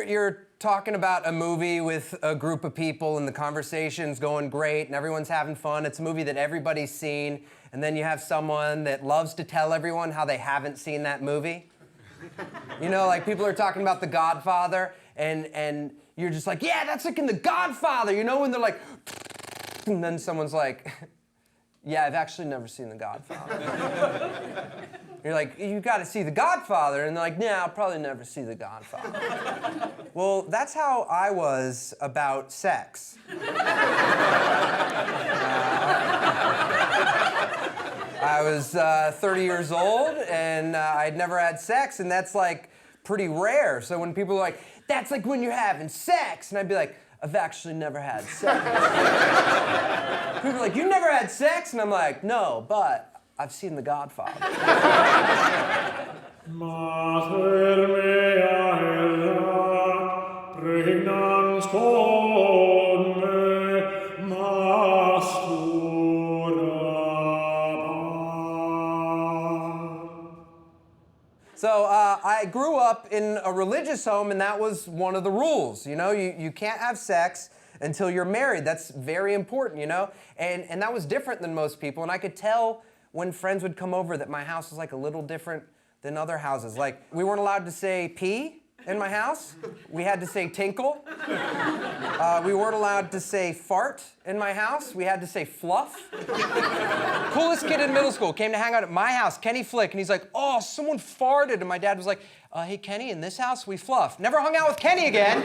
you're talking about a movie with a group of people and the conversation's going great and everyone's having fun. It's a movie that everybody's seen, and then you have someone that loves to tell everyone how they haven't seen that movie. You know, like people are talking about The Godfather, and you're just like, yeah, that's like in The Godfather, you know, when they're like, and then someone's like, yeah, I've actually never seen The Godfather. You're like, you got to see The Godfather. And they're like, nah, I'll probably never see The Godfather. Well, that's how I was about sex. I was 30 years old, and I'd never had sex, and that's like pretty rare. So when people are like, that's like when you're having sex, and I'd be like, I've actually never had sex. People are like, you never had sex? And I'm like, no, but I've seen The Godfather. So I grew up in a religious home, and that was one of the rules. You know, you can't have sex until you're married. That's very important, you know? And that was different than most people, and I could tell when friends would come over that my house was like a little different than other houses. Like, we weren't allowed to say pee in my house. We had to say tinkle. We weren't allowed to say fart in my house. We had to say fluff. Coolest kid in middle school came to hang out at my house, Kenny Flick, and he's like, oh, someone farted. And my dad was like, hey, Kenny, in this house, we fluff. Never hung out with Kenny again.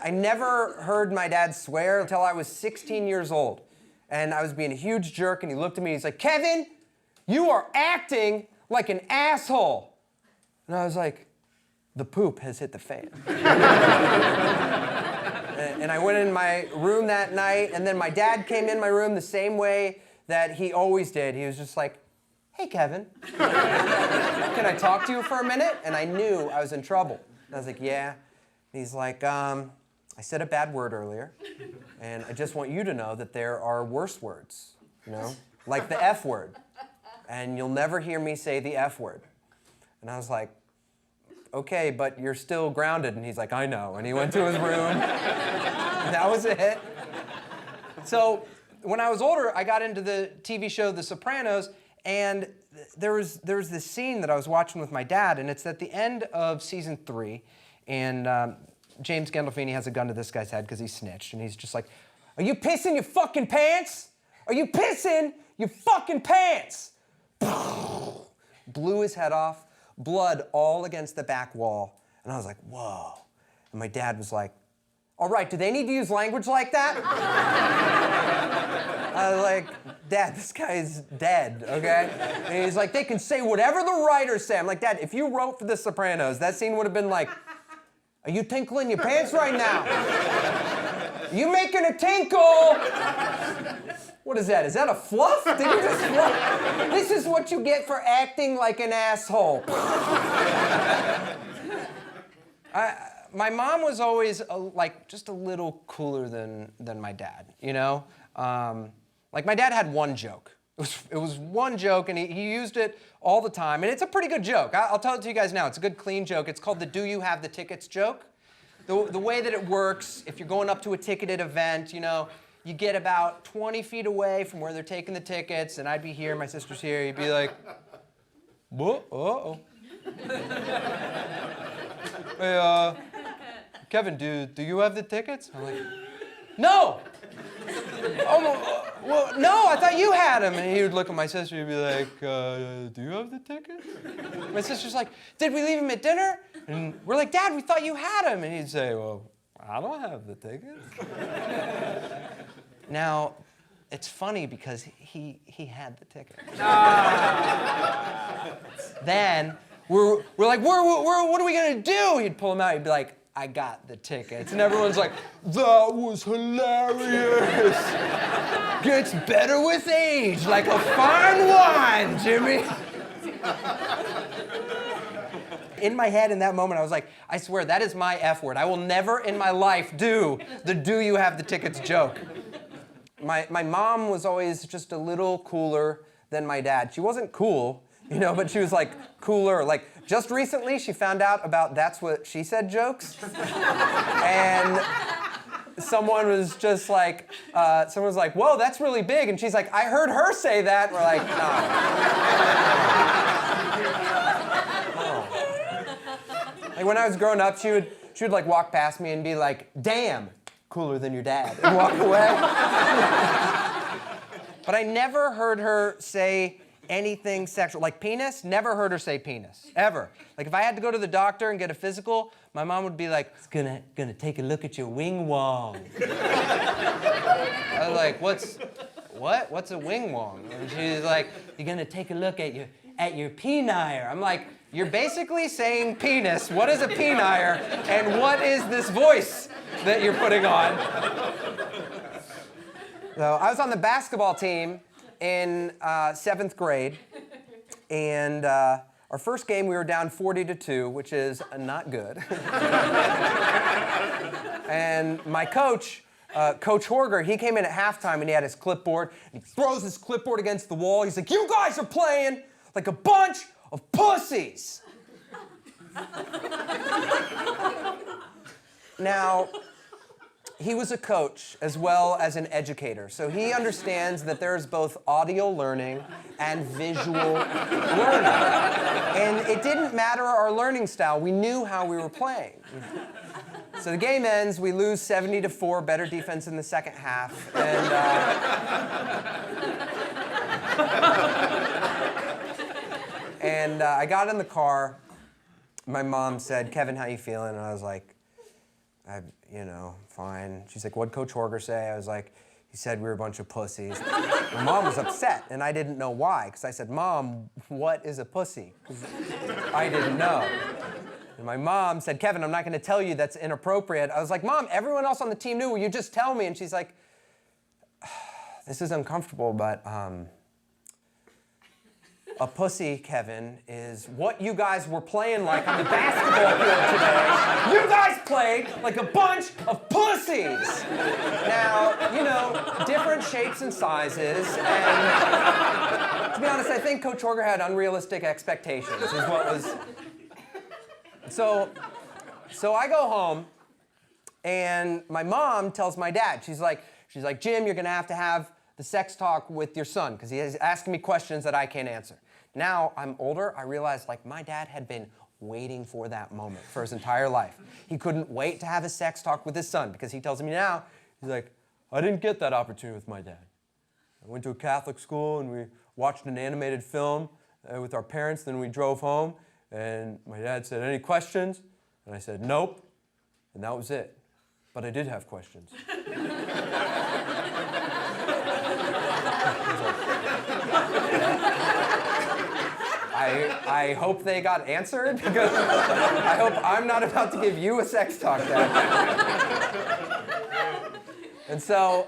I never heard my dad swear until I was 16 years old. And I was being a huge jerk, and he looked at me, and he's like, Kevin, you are acting like an asshole. And I was like, the poop has hit the fan. And I went in my room that night, and then my dad came in my room the same way that he always did. He was just like, hey, Kevin, can I talk to you for a minute? And I knew I was in trouble. And I was like, yeah. And he's like, I said a bad word earlier, and I just want you to know that there are worse words, you know, like the F word. And you'll never hear me say the F word. And I was like, okay, but you're still grounded. And he's like, I know. And he went to his room. That was it. So when I was older, I got into the TV show The Sopranos, and there was this scene that I was watching with my dad, and it's at the end of season 3, and James Gandolfini has a gun to this guy's head because he snitched, and he's just like, are you pissing your fucking pants? Are you pissing your fucking pants? Blew his head off, blood all against the back wall, and I was like, whoa. And my dad was like, all right, do they need to use language like that? I was like, Dad, this guy's dead, okay? And he's like, they can say whatever the writers say. I'm like, Dad, if you wrote for The Sopranos, that scene would have been like, are you tinkling your pants right now? Are you making a tinkle? What is that? Is that a fluff? Did you just fluff? This is what you get for acting like an asshole. My mom was always like just a little cooler than my dad, you know? Like my dad had one joke. It was one joke, and he used it all the time, and it's a pretty good joke. I'll tell it to you guys now. It's a good, clean joke. It's called the do you have the tickets joke. The way that it works, if you're going up to a ticketed event, you know, you get about 20 feet away from where they're taking the tickets, and I'd be here, my sister's here, you'd be like, whoa, uh-oh. Hey, Kevin, do you have the tickets? I'm like, no! Oh, well, no, I thought you had them. And he would look at my sister and he'd be like, do you have the tickets? My sister's like, did we leave them at dinner? And we're like, Dad, we thought you had them. And he'd say, well, I don't have the tickets. Now, it's funny because he had the tickets. Then we're like, what are we going to do? He'd pull them out. He'd be like, I got the tickets. And everyone's like, that was hilarious. Gets better with age, like a fine wine, Jimmy. In my head in that moment, I was like, I swear, that is my F word. I will never in my life do the do you have the tickets joke. My mom was always just a little cooler than my dad. She wasn't cool. you know, but she was like cooler. Like just recently she found out about That's What She Said jokes. And someone was just like, someone was like, whoa, that's really big. And she's like, I heard her say that. We're like, no. Like when I was growing up, she would like walk past me and be like, damn, cooler than your dad, and walk away. But I never heard her say anything sexual. Like penis, never heard her say penis, ever. Like if I had to go to the doctor and get a physical, my mom would be like, it's gonna take a look at your wing wong. I was like, what's a wing wong? And she's like, you're gonna take a look at your penire. I'm like, you're basically saying penis. What is a penire? And what is this voice that you're putting on? So I was on the basketball team in 7th grade, and our first game we were down 40-2, which is not good. And my coach, Coach Horger, he came in at halftime and he had his clipboard, and he throws his clipboard against the wall. He's like, you guys are playing like a bunch of pussies. Now, he was a coach as well as an educator, so he understands that there's both audio learning and visual learning. And it didn't matter our learning style, we knew how we were playing. So the game ends, we lose 70-4, better defense in the second half, and I got in the car. My mom said, Kevin, how you feeling? And I was like, fine. She's like, what'd Coach Horger say? I was like, he said we were a bunch of pussies. My mom was upset, and I didn't know why, because I said, Mom, what is a pussy? I didn't know. And my mom said, Kevin, I'm not going to tell you, that's inappropriate. I was like, Mom, everyone else on the team knew. Will you just tell me? And she's like, this is uncomfortable, but a pussy, Kevin, is what you guys were playing like on the basketball field today. You guys played like a bunch of pussies. Now, different shapes and sizes, and to be honest, I think Coach Horger had unrealistic expectations, is what was. So I go home, and my mom tells my dad, she's like, Jim, you're gonna have to have the sex talk with your son, because he's asking me questions that I can't answer. Now I'm older, I realized my dad had been waiting for that moment for his entire life. He couldn't wait to have a sex talk with his son, because he tells me now, he's like, I didn't get that opportunity with my dad. I went to a Catholic school and we watched an animated film with our parents, then we drove home, and my dad said, any questions? And I said, nope, and that was it. But I did have questions. I hope they got answered, because I hope I'm not about to give you a sex talk then. And so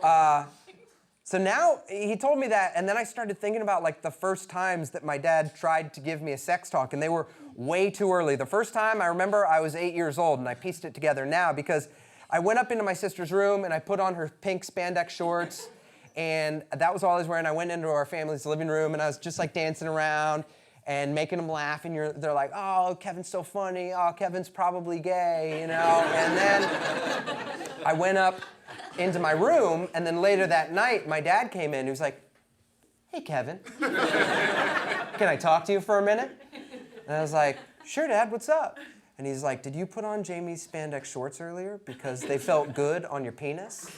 now he told me that, and then I started thinking about the first times that my dad tried to give me a sex talk, and they were way too early. The first time, I remember I was 8 years old, and I pieced it together now because I went up into my sister's room and I put on her pink spandex shorts, and that was all I was wearing. I went into our family's living room and I was just dancing around and making them laugh, and they're like, oh, Kevin's so funny, oh, Kevin's probably gay, And then I went up into my room, and then later that night, my dad came in. He was like, hey, Kevin, can I talk to you for a minute? And I was like, sure, Dad, what's up? And he's like, did you put on Jamie's spandex shorts earlier because they felt good on your penis?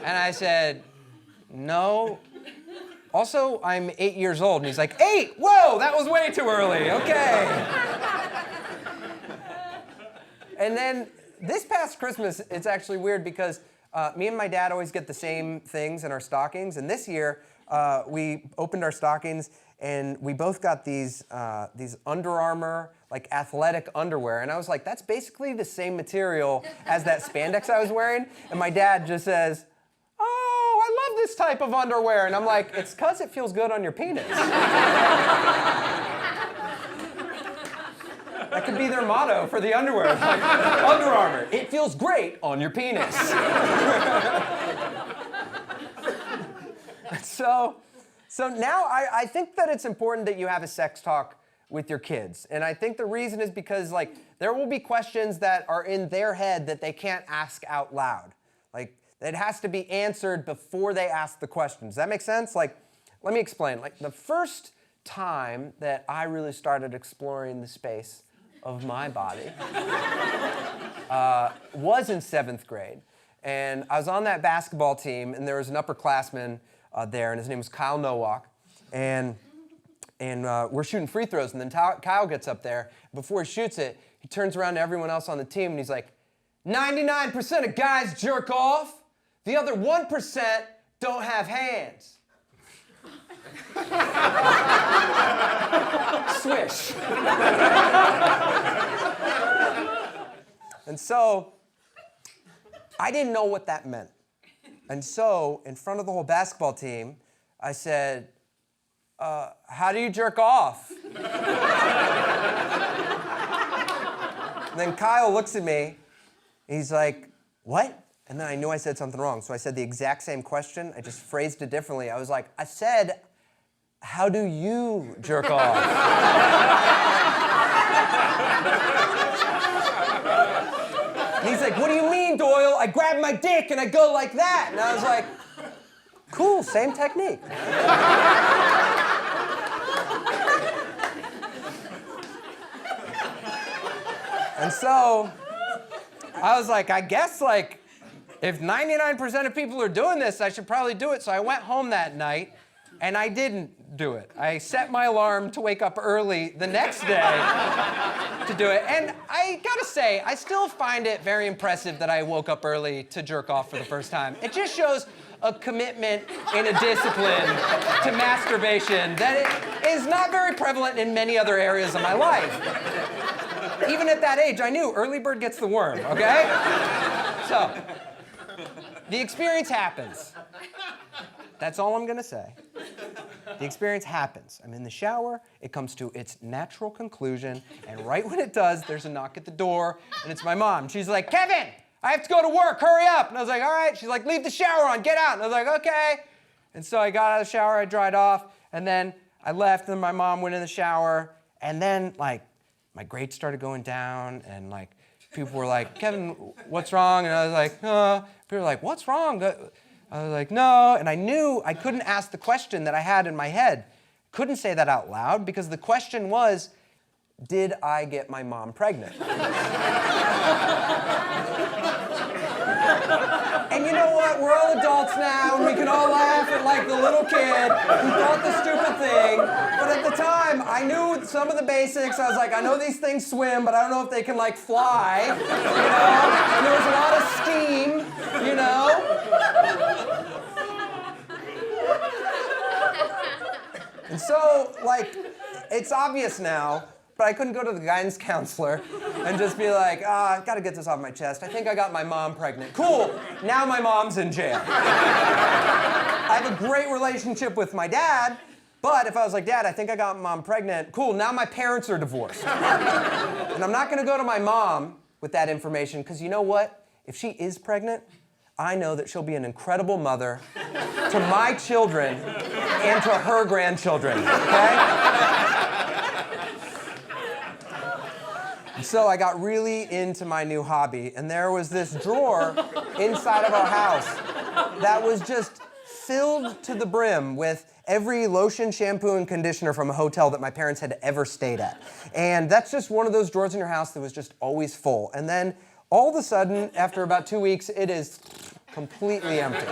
And I said, no. Also, I'm 8 years old. And he's like, 8? Whoa, that was way too early. Okay. And then this past Christmas, it's actually weird because me and my dad always get the same things in our stockings. And this year, we opened our stockings and we both got these Under Armour, athletic underwear. And I was like, that's basically the same material as that spandex I was wearing. And my dad just says, oh, I love this type of underwear. And I'm like, it's because it feels good on your penis. That could be their motto for the underwear. It's like, Under Armour, it feels great on your penis. So now I think that it's important that you have a sex talk with your kids. And I think the reason is because like there will be questions that are in their head that they can't ask out loud. Like it has to be answered before they ask the question. Does that make sense? Like, let me explain. Like the first time that I really started exploring the space of my body was in 7th grade. And I was on that basketball team, and there was an upperclassman there, and his name was Kyle Nowak. And we're shooting free throws, and then Kyle gets up there. Before he shoots it, he turns around to everyone else on the team, and he's like, 99% of guys jerk off. The other 1% don't have hands. Swish. And so, I didn't know what that meant. And so, in front of the whole basketball team, I said, how do you jerk off? And then Kyle looks at me, he's like, what? And then I knew I said something wrong, so I said the exact same question, I just phrased it differently. I was like, I said, how do you jerk off? And he's like, what do you mean, Doyle? I grab my dick and I go like that. And I was like, cool, same technique. And so I was like, I guess like if 99% of people are doing this, I should probably do it. So I went home that night and I didn't do it. I set my alarm to wake up early the next day to do it. And I gotta say, I still find it very impressive that I woke up early to jerk off for the first time. It just shows a commitment and a discipline to masturbation that it is not very prevalent in many other areas of my life. Even at that age, I knew early bird gets the worm, okay? So, the experience happens. That's all I'm gonna say. The experience happens. I'm in the shower, it comes to its natural conclusion, and right when it does, there's a knock at the door, and it's my mom. She's like, Kevin, I have to go to work, hurry up. And I was like, all right. She's like, leave the shower on, get out. And I was like, okay. And so I got out of the shower, I dried off, and then I left, and my mom went in the shower, and then like, my grades started going down, and like, people were like, Kevin, what's wrong? And I was like, people were like, what's wrong? I was like, no, and I knew I couldn't ask the question that I had in my head. Couldn't say that out loud, because the question was, did I get my mom pregnant? And you know what? We're all adults now, and we can all laugh at like the little kid who thought the stupid thing. But at the time, I knew some of the basics. I was like, I know these things swim, but I don't know if they can like fly, you know? And there was a lot of steam, you know? And so, like, it's obvious now, but I couldn't go to the guidance counselor and just be like, I gotta get this off my chest. I think I got my mom pregnant. Cool, now my mom's in jail. I have a great relationship with my dad, but if I was like, Dad, I think I got mom pregnant, cool, now my parents are divorced. And I'm not gonna go to my mom with that information, because you know what? If she is pregnant, I know that she'll be an incredible mother to my children and to her grandchildren, okay? So I got really into my new hobby, and there was this drawer inside of our house that was just filled to the brim with every lotion, shampoo, and conditioner from a hotel that my parents had ever stayed at. And that's just one of those drawers in your house that was just always full. And then all of a sudden, after about 2 weeks, it is completely empty.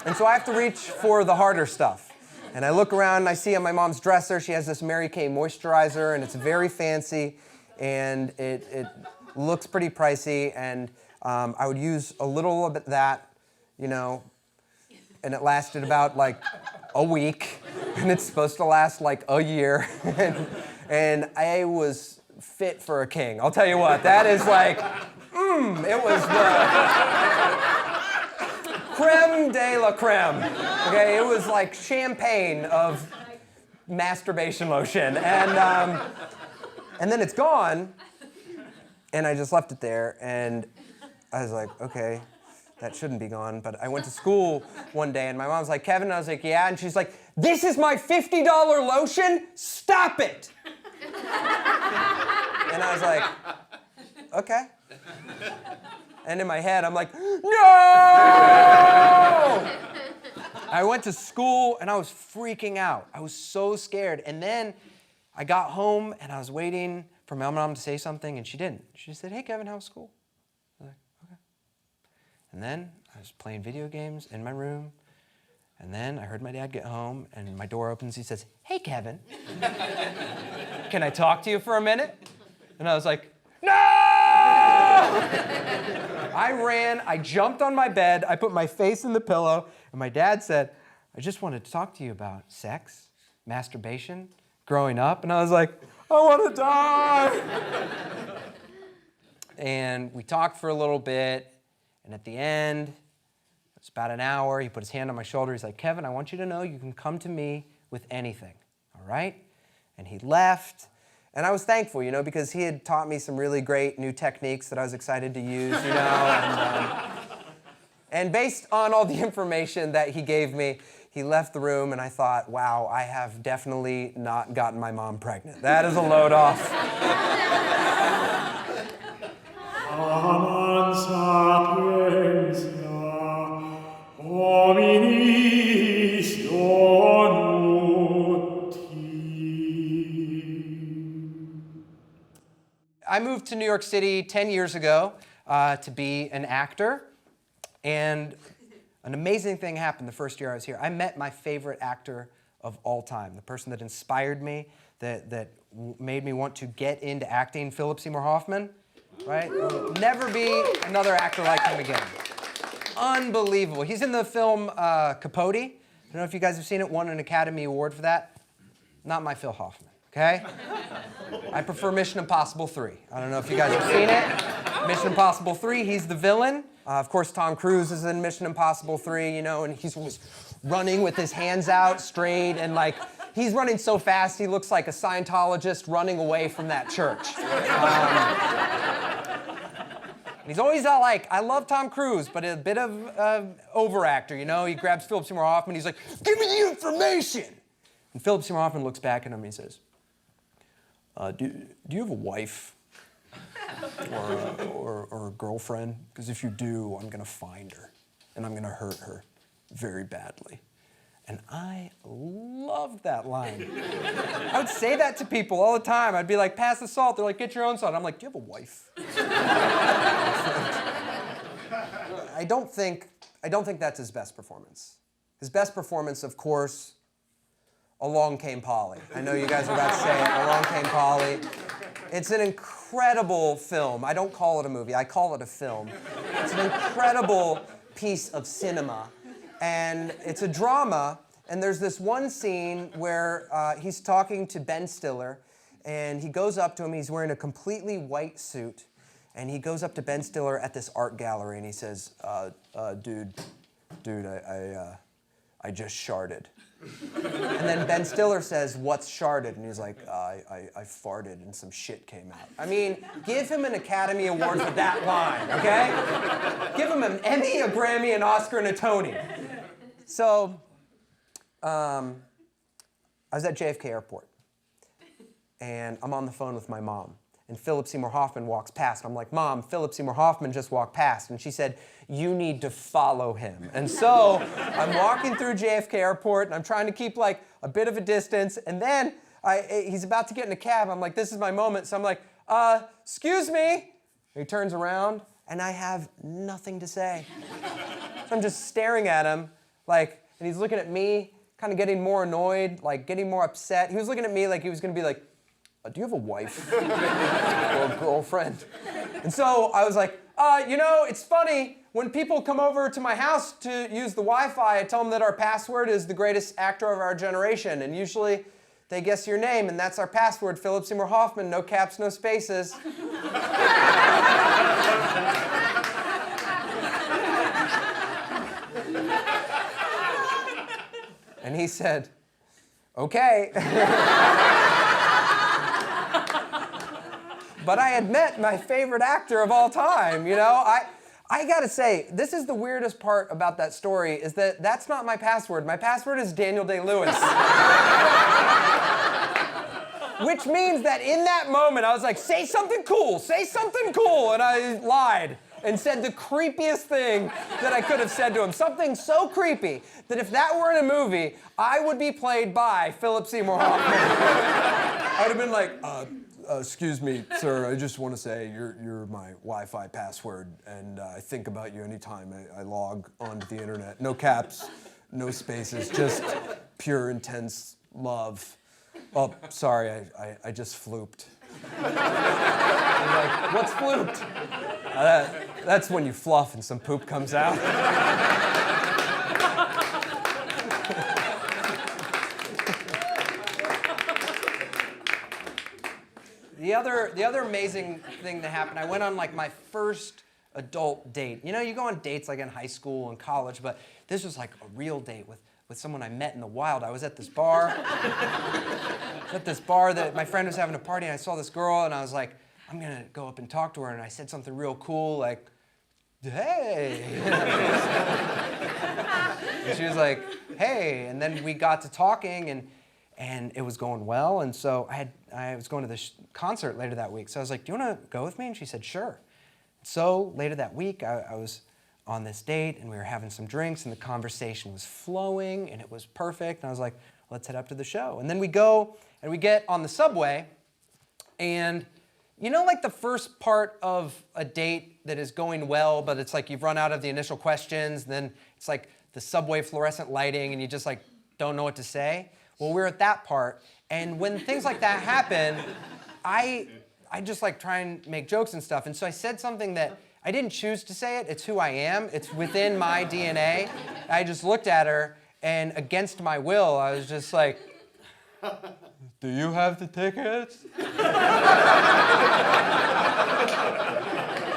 And so I have to reach for the harder stuff. And I look around and I see on my mom's dresser, she has this Mary Kay moisturizer, and it's very fancy, and it looks pretty pricey, and I would use a little of that, you know, and it lasted about like a week, and it's supposed to last like a year, and I was fit for a king. I'll tell you what, that is like, it was the creme de la creme. Okay, it was like champagne of masturbation lotion. And And then it's gone, and I just left it there, and I was like, okay, that shouldn't be gone. But I went to school one day, and my mom was like, Kevin, and I was like, yeah, and she's like, this is my $50 lotion, stop it. And I was like, okay. And in my head, I'm like, no! I went to school, and I was freaking out. I was so scared. And then I got home, and I was waiting for my mom to say something, and she didn't. She just said, hey, Kevin, how was school? I was like, okay. And then I was playing video games in my room, and then I heard my dad get home, and my door opens. He says, hey, Kevin, can I talk to you for a minute? And I was like, no! I ran, I jumped on my bed, I put my face in the pillow, and my dad said, I just wanted to talk to you about sex, masturbation, growing up. And I was like, I want to die. And we talked for a little bit, and at the end, it was about an hour, he put his hand on my shoulder. He's like, Kevin, I want you to know you can come to me with anything, all right? And he left. And I was thankful, because he had taught me some really great new techniques that I was excited to use, And based on all the information that he gave me, he left the room, and I thought, wow, I have definitely not gotten my mom pregnant. That is a load off. I moved to New York City 10 years ago to be an actor, and an amazing thing happened the first year I was here. I met my favorite actor of all time, the person that inspired me, that made me want to get into acting, Philip Seymour Hoffman, right? There will never be another actor like him again. Unbelievable. He's in the film Capote. I don't know if you guys have seen it, won an Academy Award for that. Not my Phil Hoffman. Okay? I prefer Mission Impossible 3. I don't know if you guys have seen it. Mission Impossible 3, he's the villain. Of course, Tom Cruise is in Mission Impossible 3, and he's always running with his hands out straight, and he's running so fast, he looks like a Scientologist running away from that church. He's always I love Tom Cruise, but a bit of overactor, He grabs Philip Seymour Hoffman, he's like, give me the information! And Philip Seymour Hoffman looks back at him and he says, do you have a wife or a girlfriend? Because if you do, I'm going to find her, and I'm going to hurt her very badly. And I loved that line. I would say that to people all the time. I'd be like, pass the salt. They're like, get your own salt. I'm like, do you have a wife? I don't think that's his best performance. His best performance, of course, Along Came Polly. I know you guys are about to say it. Along Came Polly. It's an incredible film. I don't call it a movie. I call it a film. It's an incredible piece of cinema. And it's a drama. And there's this one scene where he's talking to Ben Stiller. And he goes up to him. He's wearing a completely white suit. And he goes up to Ben Stiller at this art gallery. And he says, dude, I just sharded. And then Ben Stiller says, what's sharded? And he's like, I farted and some shit came out. I mean, give him an Academy Award for that line, okay? Give him an Emmy, a Grammy, an Oscar, and a Tony. So, I was at JFK Airport, and I'm on the phone with my mom. And Philip Seymour Hoffman walks past. I'm like, Mom, Philip Seymour Hoffman just walked past. And she said, you need to follow him. And so I'm walking through JFK Airport, and I'm trying to keep a bit of a distance. And then he's about to get in a cab. I'm like, this is my moment. So I'm like, excuse me. And he turns around, and I have nothing to say. So I'm just staring at him, and he's looking at me, kind of getting more annoyed, getting more upset. He was looking at me like he was going to be like, do you have a wife or a girlfriend? And so I was like, it's funny. When people come over to my house to use the Wi-Fi, I tell them that our password is the greatest actor of our generation. And usually they guess your name, and that's our password, Philip Seymour Hoffman, no caps, no spaces. And he said, okay. But I had met my favorite actor of all time, you know? I gotta say, this is the weirdest part about that story, is that that's not my password. My password is Daniel Day-Lewis. Which means that in that moment, I was like, say something cool, and I lied and said the creepiest thing that I could have said to him. Something so creepy that if that were in a movie, I would be played by Philip Seymour Hoffman. I would have been like, excuse me, sir, I just want to say you're my Wi-Fi password, and I think about you anytime I log onto the internet. No caps, no spaces, just pure, intense love. Oh, sorry, I just flooped. I'm like, what's flooped? That's when you fluff and some poop comes out. The other amazing thing that happened, I went on like my first adult date. You know, you go on dates like in high school and college, but this was like a real date with someone I met in the wild. I was at this bar. That my friend was having a party, and I saw this girl, and I was like, I'm gonna go up and talk to her, and I said something real cool, like, hey. And she was like, hey, and then we got to talking, and it was going well, and so I was going to this concert later that week, so I was like, do you wanna go with me? And she said, sure. So later that week, I was on this date, and we were having some drinks, and the conversation was flowing, and it was perfect, and I was like, let's head up to the show. And then we go, and we get on the subway, and you know, like the first part of a date that is going well, but it's like you've run out of the initial questions, and then it's like the subway fluorescent lighting, and you just like don't know what to say? Well, we're at that part, and when things like that happen, I just like try and make jokes and stuff, and so I said something that I didn't choose to say it, it's who I am, it's within my DNA. I just looked at her, and against my will, I was just like, do you have the tickets?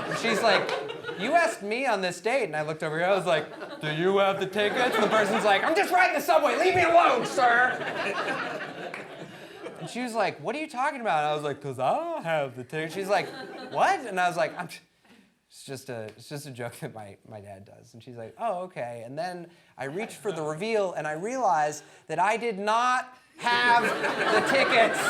And she's like, you asked me on this date, and I looked over here, I was like, do you have the tickets? And the person's like, I'm just riding the subway, leave me alone, sir. And she was like, what are you talking about? And I was like, because I don't have the tickets. She's like, what? And I was like, it's just a joke that my dad does. And she's like, oh, okay. And then I reached for the reveal, and I realized that I did not have the tickets.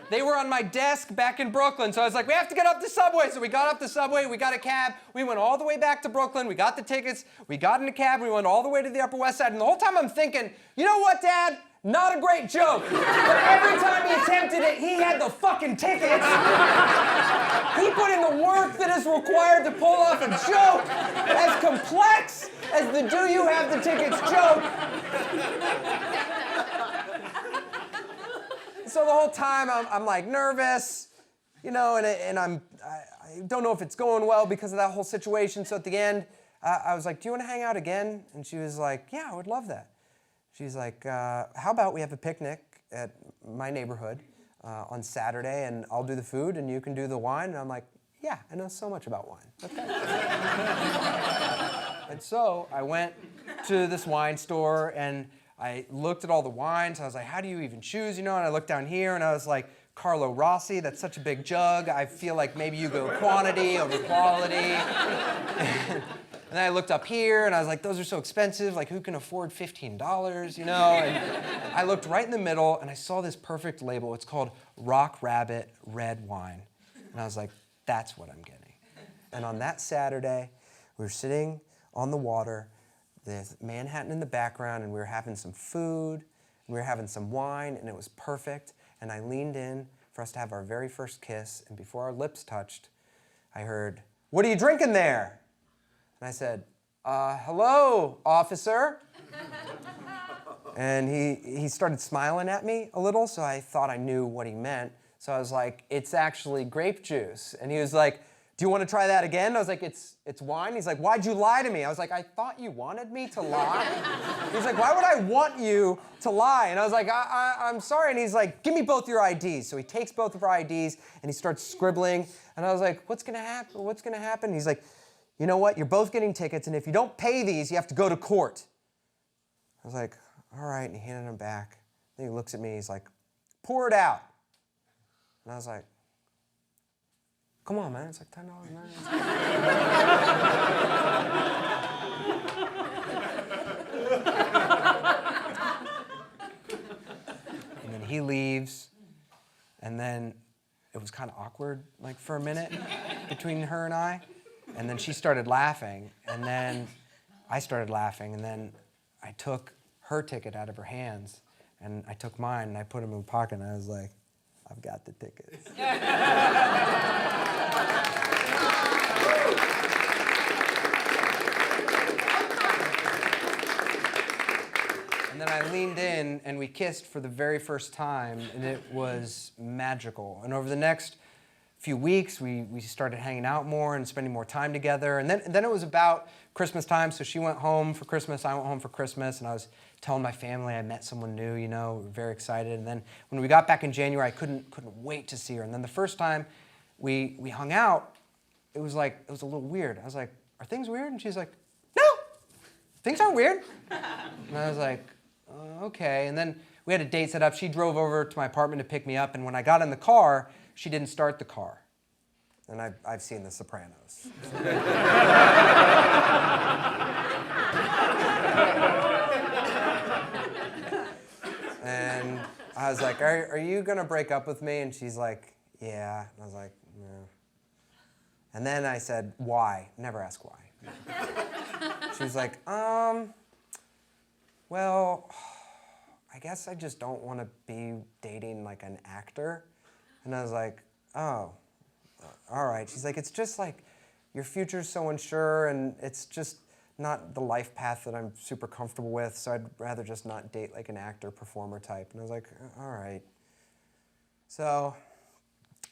They were on my desk back in Brooklyn. So I was like, we have to get up the subway. So we got up the subway, we got a cab, we went all the way back to Brooklyn, we got the tickets, we got in a cab, we went all the way to the Upper West Side. And the whole time I'm thinking, you know what, Dad? Not a great joke. But every time he attempted it, he had the fucking tickets. He put in the work that is required to pull off a joke as complex as the do you have the tickets joke. So the whole time I'm like nervous, you know, and I don't know if it's going well because of that whole situation. So at the end, I was like, do you want to hang out again? And she was like, yeah, I would love that. She's like, how about we have a picnic at my neighborhood on Saturday, and I'll do the food and you can do the wine? And I'm like, yeah, I know so much about wine. Okay. And so I went to this wine store and I looked at all the wines. I was like, how do you even choose, you know? And I looked down here and I was like, Carlo Rossi, that's such a big jug. I feel like maybe you go quantity over quality. And then I looked up here, and I was like, those are so expensive. Like, who can afford $15, you know? And I looked right in the middle, and I saw this perfect label. It's called Rock Rabbit Red Wine. And I was like, that's what I'm getting. And on that Saturday, we were sitting on the water, there's Manhattan in the background, and we were having some food, and we were having some wine, and it was perfect. And I leaned in for us to have our very first kiss, and before our lips touched, I heard, what are you drinking there? And I said, hello, officer. And he started smiling at me a little, so I thought I knew what he meant. So I was like, it's actually grape juice. And he was like, do you want to try that again? I was like, it's wine. He's like, why'd you lie to me? I was like, I thought you wanted me to lie. He's like, why would I want you to lie? And I was like, I'm sorry. And he's like, give me both your IDs. So he takes both of our IDs and he starts scribbling. And I was like, what's going to happen? What's going to happen? And he's like, you know what? You're both getting tickets, and if you don't pay these, you have to go to court. I was like, all right, and he handed them back. Then he looks at me, he's like, pour it out. And I was like, come on, man, it's like $10, man. And then he leaves, and then it was kind of awkward, like for a minute between her and I. And then she started laughing, and then I started laughing, and then I took her ticket out of her hands, and I took mine, and I put them in my pocket, and I was like, I've got the tickets. And then I leaned in, and we kissed for the very first time, and it was magical. And over the next few weeks, we started hanging out more and spending more time together. And then it was about Christmas time, so she went home for Christmas, I went home for Christmas, and I was telling my family I met someone new, we were very excited. And then when we got back in January, I couldn't wait to see her. And then the first time we hung out, it was a little weird. I was like, are things weird? And she's like, no, things aren't weird. And I was like, okay. And then we had a date set up. She drove over to my apartment to pick me up, and when I got in the car, she didn't start the car. And I've seen The Sopranos. And I was like, are you gonna break up with me? And she's like, yeah. And I was like, no. And then I said, why? Never ask why. She was like, well, I guess I just don't want to be dating like an actor. And I was like, oh, all right. She's like, it's just like your future's so unsure, and it's just not the life path that I'm super comfortable with, so I'd rather just not date like an actor, performer type. And I was like, all right. So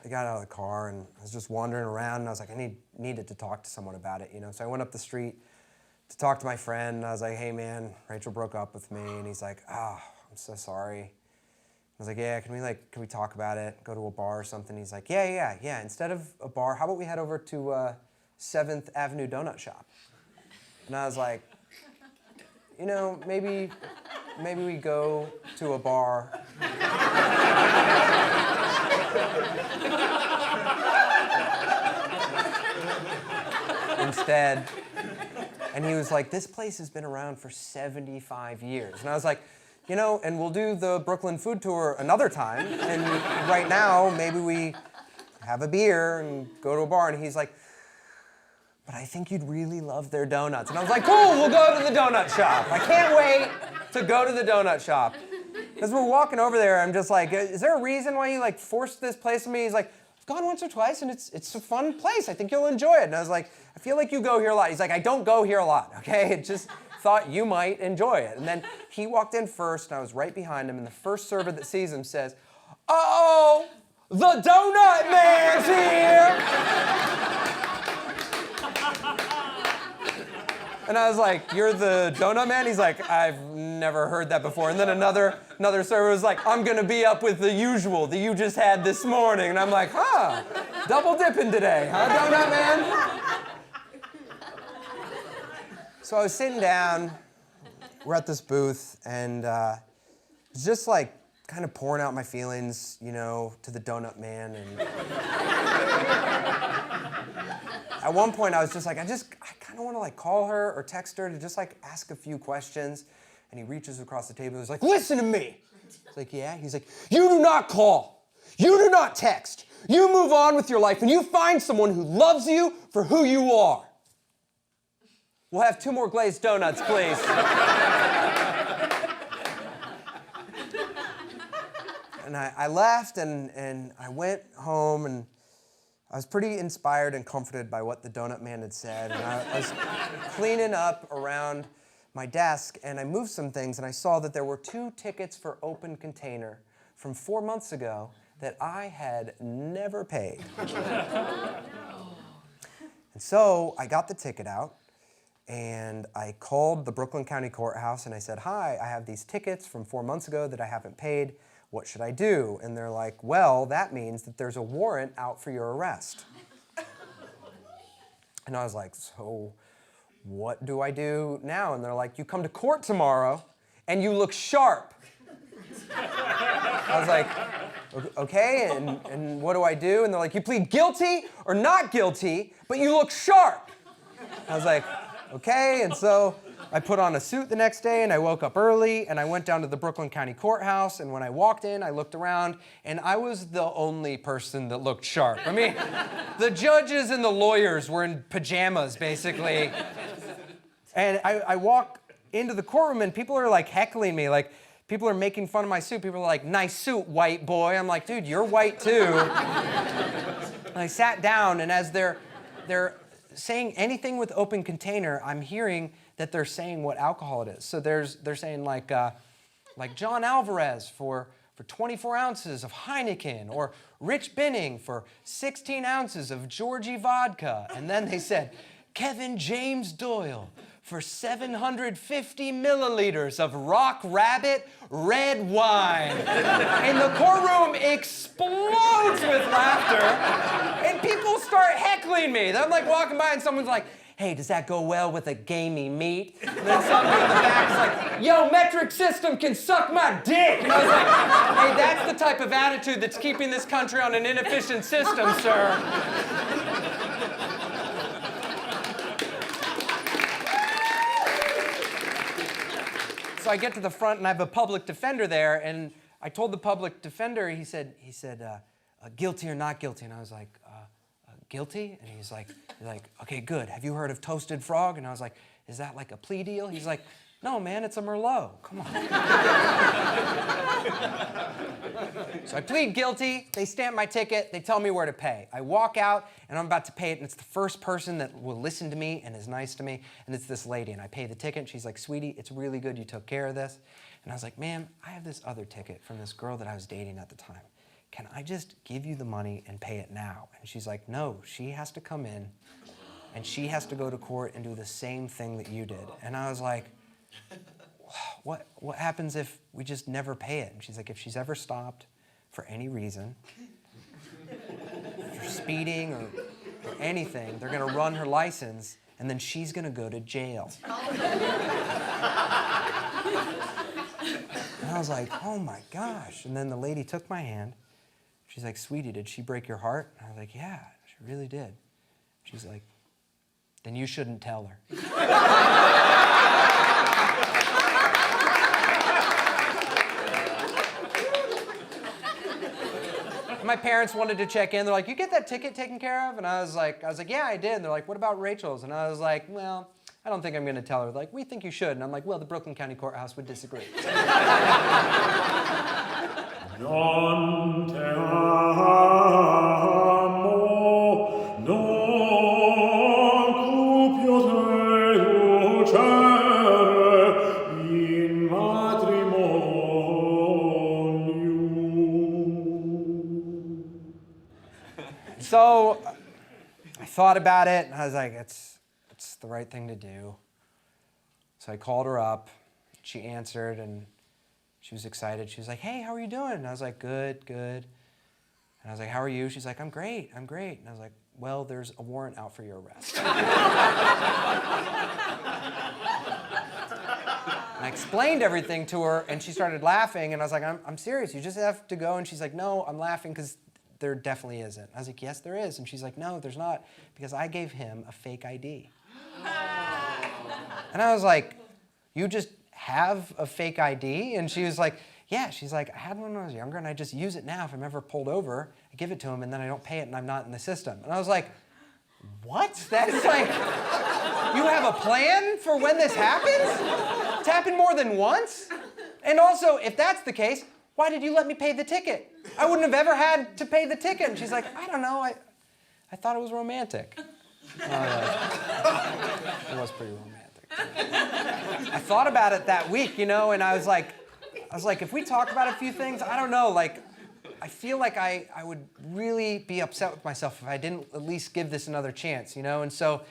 I got out of the car, and I was just wandering around, and I was like, I needed to talk to someone about it, So I went up the street to talk to my friend, and I was like, hey man, Rachel broke up with me. And he's like, oh, I'm so sorry. I was like, yeah, can we talk about it? Go to a bar or something? He's like, yeah. Instead of a bar, how about we head over to 7th Avenue Donut Shop? And I was like, maybe we go to a bar. Instead. And he was like, this place has been around for 75 years. And I was like, and we'll do the Brooklyn food tour another time. And right now, maybe we have a beer and go to a bar. And he's like, but I think you'd really love their donuts. And I was like, cool, we'll go to the donut shop. I can't wait to go to the donut shop. As we're walking over there, I'm just like, is there a reason why you forced this place on me? He's like, I've gone once or twice, and it's a fun place. I think you'll enjoy it. And I was like, I feel like you go here a lot. He's like, I don't go here a lot, okay? It just thought you might enjoy it. And then he walked in first, and I was right behind him, and the first server that sees him says, uh-oh, the donut man's here! And I was like, you're the donut man? He's like, I've never heard that before. And then another server was like, I'm gonna be up with the usual that you just had this morning. And I'm like, double dipping today, huh, donut man? So I was sitting down, we're at this booth, and it's just kind of pouring out my feelings, to the donut man. And at one point I was just like, I kind of want to call her or text her to just ask a few questions. And he reaches across the table, he's like, listen to me. It's like, yeah. He's like, you do not call. You do not text. You move on with your life and you find someone who loves you for who you are. We'll have 2 more glazed donuts, please. And I left and I went home, and I was pretty inspired and comforted by what the donut man had said. And I was cleaning up around my desk, and I moved some things, and I saw that there were 2 tickets for open container from 4 months ago that I had never paid. And so I got the ticket out, and I called the Brooklyn County Courthouse, and I said, hi, I have these tickets from 4 months ago that I haven't paid. What should I do? And they're like, well, that means that there's a warrant out for your arrest. And I was like, so what do I do now? And they're like, you come to court tomorrow and you look sharp. I was like, okay, and what do I do? And they're like, you plead guilty or not guilty, but you look sharp. I was like, okay, and so I put on a suit the next day, and I woke up early, and I went down to the Brooklyn County Courthouse, and when I walked in, I looked around, and I was the only person that looked sharp. I mean, the judges and the lawyers were in pajamas, basically. And I walk into the courtroom, and people are, like, heckling me, like, people are making fun of my suit. People are like, nice suit, white boy. I'm like, dude, you're white, too. And I sat down, and as they're saying anything with open container, I'm hearing that they're saying what alcohol it is. So they're saying like John Alvarez for 24 ounces of Heineken, or Rich Binning for 16 ounces of Georgie vodka. And then they said, Kevin James Doyle for 750 milliliters of Rock Rabbit red wine. And the courtroom explodes with laughter, and people start heckling me. I'm like walking by, and someone's like, hey, does that go well with a gamey meat? And then somebody in the back is like, yo, metric system can suck my dick. And I was like, hey, that's the type of attitude that's keeping this country on an inefficient system, sir. So I get to the front, and I have a public defender there, and I told the public defender, he said, guilty or not guilty? And I was like, guilty? And he's like, okay, good. Have you heard of toasted frog? And I was like, is that like a plea deal? He's like, no, man, it's a Merlot. Come on. So I plead guilty. They stamp my ticket. They tell me where to pay. I walk out, and I'm about to pay it, and it's the first person that will listen to me and is nice to me, and it's this lady. And I pay the ticket, and she's like, sweetie, it's really good you took care of this. And I was like, ma'am, I have this other ticket from this girl that I was dating at the time. Can I just give you the money and pay it now? And she's like, no, she has to come in, and she has to go to court and do the same thing that you did. And I was like, what happens if we just never pay it? And she's like, if she's ever stopped for any reason, for speeding or anything, they're gonna run her license, and then she's gonna go to jail. And I was like, oh my gosh. And then the lady took my hand. She's like, sweetie, did she break your heart? And I was like, yeah, she really did. She's like, then you shouldn't tell her. My parents wanted to check in. They're like, you get that ticket taken care of? And I was like, yeah, I did. And they're like, what about Rachel's? And I was like, well, I don't think I'm going to tell her. They're like, we think you should. And I'm like, well, the Brooklyn County Courthouse would disagree. Non te amo, non cupio te lucere in matrimonium. So I thought about it, and I was like, it's the right thing to do. So I called her up. She answered, and she was excited. She was like, hey, how are you doing? And I was like, good. And I was like, how are you? She's like, I'm great. And I was like, well, there's a warrant out for your arrest. And I explained everything to her, and she started laughing, and I was like, I'm serious. You just have to go. And she's like, no, I'm laughing because there definitely isn't. I was like, yes, there is. And she's like, no, there's not, because I gave him a fake ID. And I was like, you just have a fake ID? And she was like, yeah. She's like, I had one when I was younger, and I just use it now. If I'm ever pulled over, I give it to him, and then I don't pay it, and I'm not in the system. And I was like, what? That's like, you have a plan for when this happens? It's happened more than once? And also, if that's the case, why did you let me pay the ticket? I wouldn't have ever had to pay the ticket. And she's like, I don't know, I thought it was romantic. It was pretty romantic. I thought about it that week, and I was like, if we talk about a few things, I don't know, like, I feel like I would really be upset with myself if I didn't at least give this another chance, And so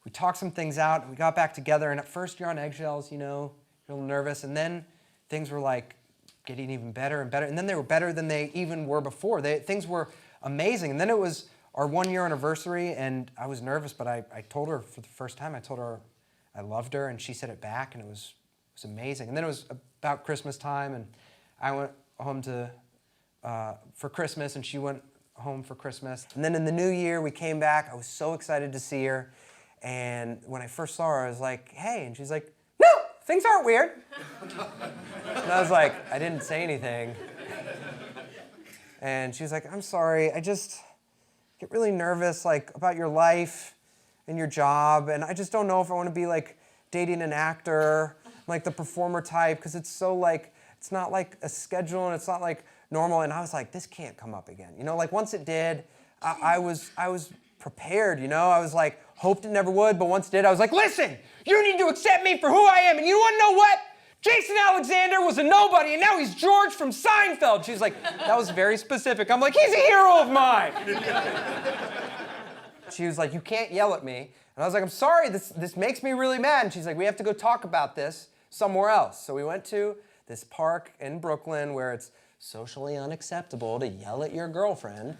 we talked some things out, and we got back together, and at first you're on eggshells, you're a little nervous, and then things were like getting even better and better, and then they were better than they even were before. Things were amazing, and then it was our 1-year anniversary, and I was nervous, but I told her for the first time, I told her I loved her, and she said it back, and it was amazing. And then it was about Christmas time, and I went home to for Christmas, and she went home for Christmas. And then in the new year, we came back. I was so excited to see her. And when I first saw her, I was like, hey. And she's like, no, things aren't weird. And I was like, I didn't say anything. And she was like, I'm sorry, I just get really nervous about your life and your job. And I just don't know if I want to be dating an actor, the performer type, because it's so it's not a schedule and it's not normal. And I was like, this can't come up again. Once it did, I was prepared, I was hoped it never would, but once it did, I was like, listen, you need to accept me for who I am. And you want to know what? Jason Alexander was a nobody, and now he's George from Seinfeld. She's like, that was very specific. I'm like, he's a hero of mine. She was like, you can't yell at me. And I was like, I'm sorry, this makes me really mad. And she's like, we have to go talk about this somewhere else. So we went to this park in Brooklyn where it's socially unacceptable to yell at your girlfriend.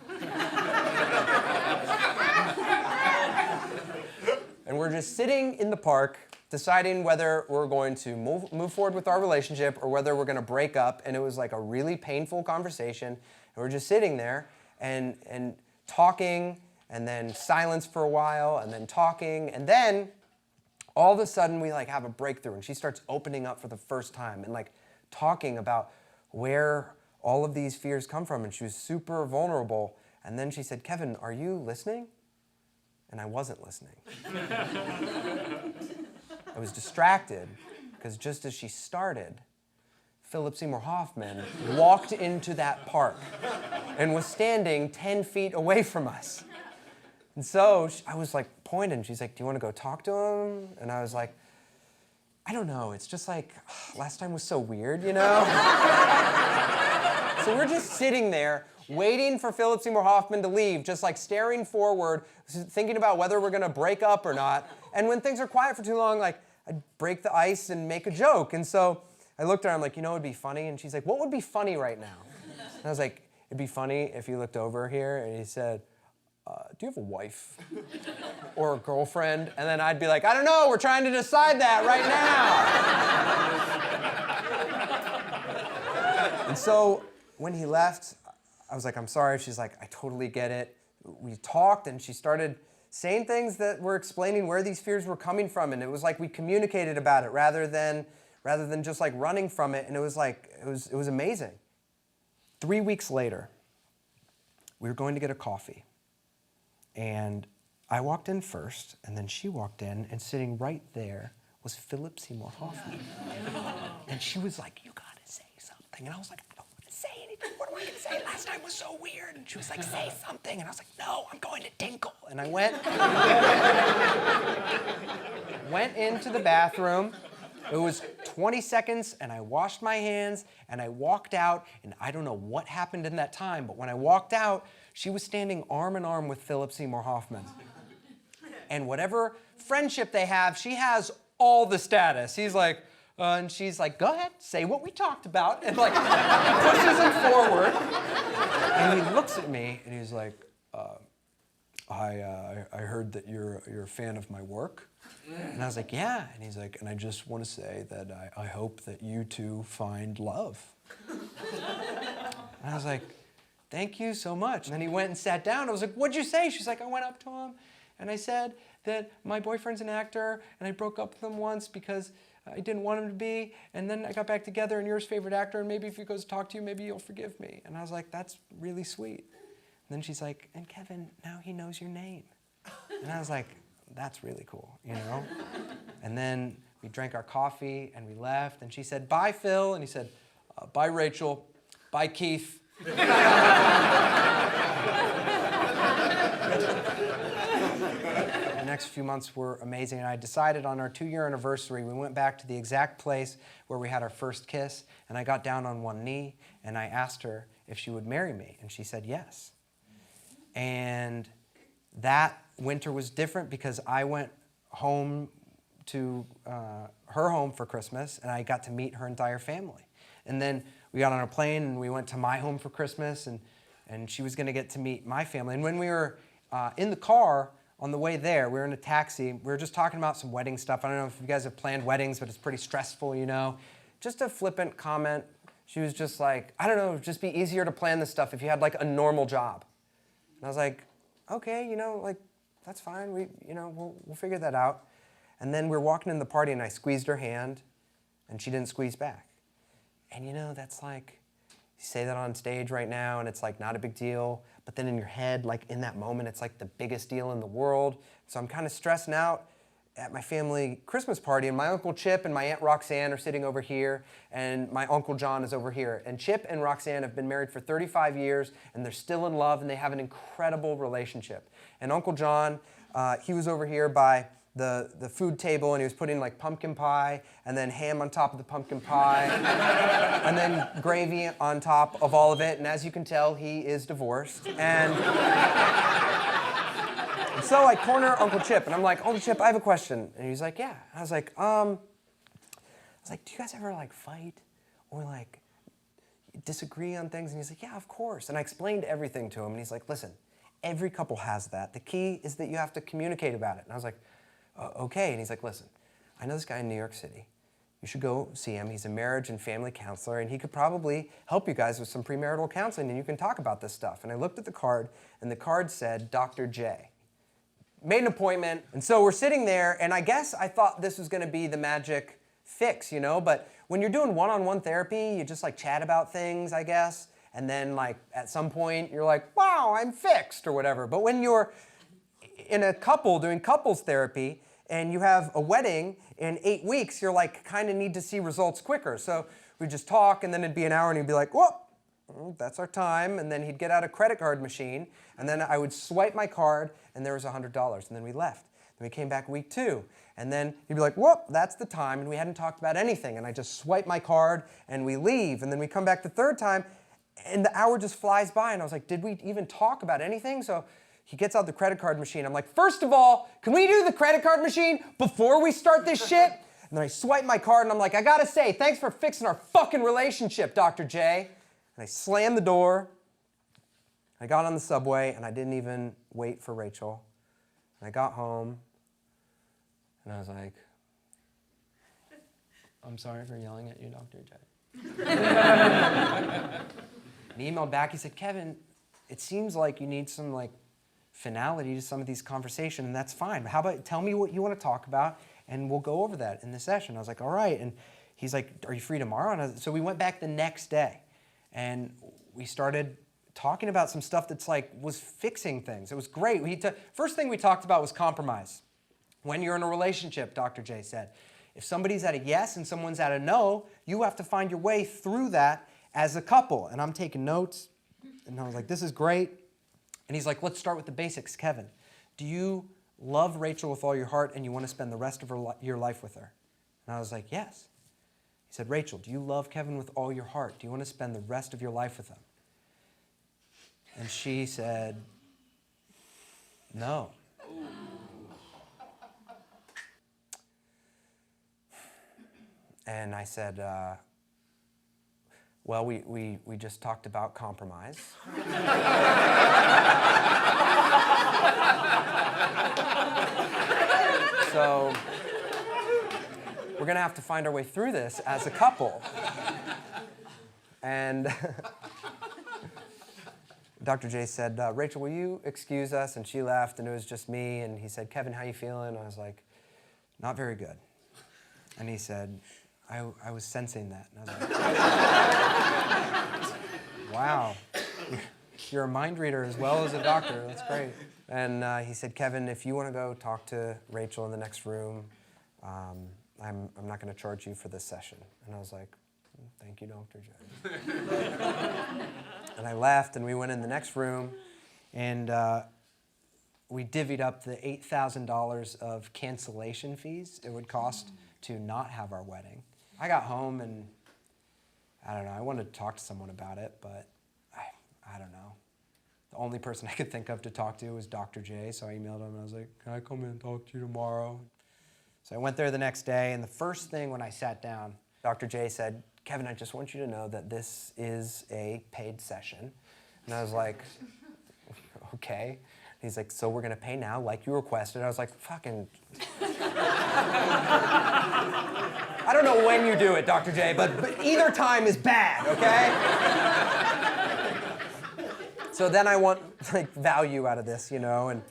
And we're just sitting in the park deciding whether we're going to move forward with our relationship or whether we're going to break up. And it was a really painful conversation. And we're just sitting there and talking, and then silence for a while, and then talking. And then all of a sudden we have a breakthrough, and she starts opening up for the first time and talking about where all of these fears come from. And she was super vulnerable. And then she said, Kevin, are you listening? And I wasn't listening. I was distracted because just as she started, Philip Seymour Hoffman walked into that park and was standing 10 feet away from us. And so I was pointing. She's like, do you want to go talk to him? And I was like, I don't know. It's just last time was so weird, So we're just sitting there waiting for Philip Seymour Hoffman to leave, just staring forward, thinking about whether we're going to break up or not. And when things are quiet for too long, I'd break the ice and make a joke. And so I looked at her, I'm like, it'd be funny? And she's like, what would be funny right now? And I was like, it'd be funny if you looked over here and he said, do you have a wife or a girlfriend? And then I'd be like, I don't know, we're trying to decide that right now. And so when he left, I was like, I'm sorry. She's like, I totally get it. We talked, and she started saying things that were explaining where these fears were coming from. And it was we communicated about it rather than just running from it. And it was it was amazing. 3 weeks later, we were going to get a coffee. And I walked in first, and then she walked in, and sitting right there was Philip Seymour Hoffman. And she was like, you gotta say something. And I was like, I don't want to say anything. What am I gonna say? Last time was so weird. And she was like, say something. And I was like, no, I'm going to tinkle. And I went into the bathroom. It was 20 seconds, and I washed my hands, and I walked out, and I don't know what happened in that time, but when I walked out, she was standing arm in arm with Philip Seymour Hoffman. And whatever friendship they have, she has all the status. He's like, and she's like, go ahead, say what we talked about, and pushes him forward. And he looks at me, and he's like, I heard that you're a fan of my work. And I was like, yeah. And he's like, and I just want to say that I hope that you two find love. And I was like, thank you so much. And then he went and sat down. I was like, what'd you say? She's like, I went up to him and I said that my boyfriend's an actor and I broke up with him once because I didn't want him to be. And then I got back together and you're his favorite actor, and maybe if he goes to talk to you, maybe you'll forgive me. And I was like, that's really sweet. And then she's like, and Kevin, now he knows your name. And I was like, that's really cool, And then we drank our coffee and we left, and she said, bye, Phil. And he said, bye, Rachel. Bye, Keith. The next few months were amazing, and I decided on our 2-year anniversary, we went back to the exact place where we had our first kiss, and I got down on one knee, and I asked her if she would marry me, and she said yes. And that winter was different because I went home to her home for Christmas, and I got to meet her entire family. And then we got on a plane, and we went to my home for Christmas, and she was going to get to meet my family. And when we were in the car on the way there, we were in a taxi, we were just talking about some wedding stuff. I don't know if you guys have planned weddings, but it's pretty stressful, Just a flippant comment She was just like, I don't know, it'd just be easier to plan this stuff if you had like a normal job. And I was like, okay, like, that's fine. We'll figure that out. And then we were walking in the party and I squeezed her hand and she didn't squeeze back. And that's like, you say that on stage right now and it's like not a big deal, but then in your head, like in that moment, it's like the biggest deal in the world. So I'm kind of stressing out at my family Christmas party, and my Uncle Chip and my Aunt Roxanne are sitting over here, and my Uncle John is over here. And Chip and Roxanne have been married for 35 years, and they're still in love, and they have an incredible relationship. And Uncle John, he was over here by the food table, and he was putting like pumpkin pie, and then ham on top of the pumpkin pie, and then gravy on top of all of it. And as you can tell, he is divorced. And so I corner Uncle Chip, and I'm like, Uncle Chip, I have a question. And he's like, yeah. I was like, do you guys ever like fight or like disagree on things? And he's like, yeah, of course. And I explained everything to him, and he's like, listen, every couple has that. The key is that you have to communicate about it. And I was like, okay. And he's like, listen, I know this guy in New York City. You should go see him. He's a marriage and family counselor, and he could probably help you guys with some premarital counseling, and you can talk about this stuff. And I looked at the card, and the card said Dr. J. Made an appointment, and so we're sitting there, and I guess I thought this was gonna be the magic fix, but when you're doing one-on-one therapy, you just like chat about things, I guess, and then like at some point, you're like, wow, I'm fixed, or whatever. But when you're in a couple doing couples therapy, and you have a wedding in 8 weeks, you're like, kind of need to see results quicker. So we just talk, and then it'd be an hour, and he'd be like, whoa, that's our time. And then he'd get out a credit card machine, and then I would swipe my card, and there was $100, and then we left. Then we came back week 2, and then he'd be like, whoop, that's the time, and we hadn't talked about anything, and I just swipe my card, and we leave, and then we come back the 3rd time, and the hour just flies by, and I was like, did we even talk about anything? So he gets out the credit card machine. I'm like, first of all, can we do the credit card machine before we start this shit? And then I swipe my card, and I'm like, I gotta say, thanks for fixing our fucking relationship, Dr. J. And I slammed the door. I got on the subway, and I didn't even wait for Rachel. And I got home, and I was like, I'm sorry for yelling at you, Dr. J. And he emailed back, he said, Kevin, it seems like you need some like finality to some of these conversations, and that's fine. How about tell me what you want to talk about, and we'll go over that in the session. I was like, all right. And he's like, are you free tomorrow? And so we went back the next day, and we started talking about some stuff that's like was fixing things. It was great. First thing we talked about was compromise. When you're in a relationship, Dr. J said, if somebody's at a yes and someone's at a no, you have to find your way through that as a couple. And I'm taking notes, and I was like, this is great. And he's like, let's start with the basics, Kevin. Do you love Rachel with all your heart and you want to spend the rest of your life with her? And I was like, yes. He said, Rachel, do you love Kevin with all your heart? Do you want to spend the rest of your life with him? And she said, no. And I said, well, we just talked about compromise. So we're going to have to find our way through this as a couple. And Dr. J said, Rachel, will you excuse us? And she left, and it was just me. And he said, Kevin, how you feeling? I was like, not very good. And he said, I was sensing that. And I was like, wow, you're a mind reader as well as a doctor. That's great. And he said, Kevin, if you want to go talk to Rachel in the next room, I'm not going to charge you for this session. And I was like, thank you, Dr. J. And I left, and we went in the next room, and we divvied up the $8,000 of cancellation fees it would cost to not have our wedding. I got home, and I don't know, I wanted to talk to someone about it, but I don't know. The only person I could think of to talk to was Dr. J, so I emailed him, and I was like, can I come in and talk to you tomorrow? So I went there the next day, and the first thing when I sat down, Dr. J said, Kevin, I just want you to know that this is a paid session. And I was like, okay. He's like, so we're going to pay now like you requested. I was like, fucking. I don't know when you do it, Dr. J, but either time is bad, okay? So then I want like value out of this, you know, and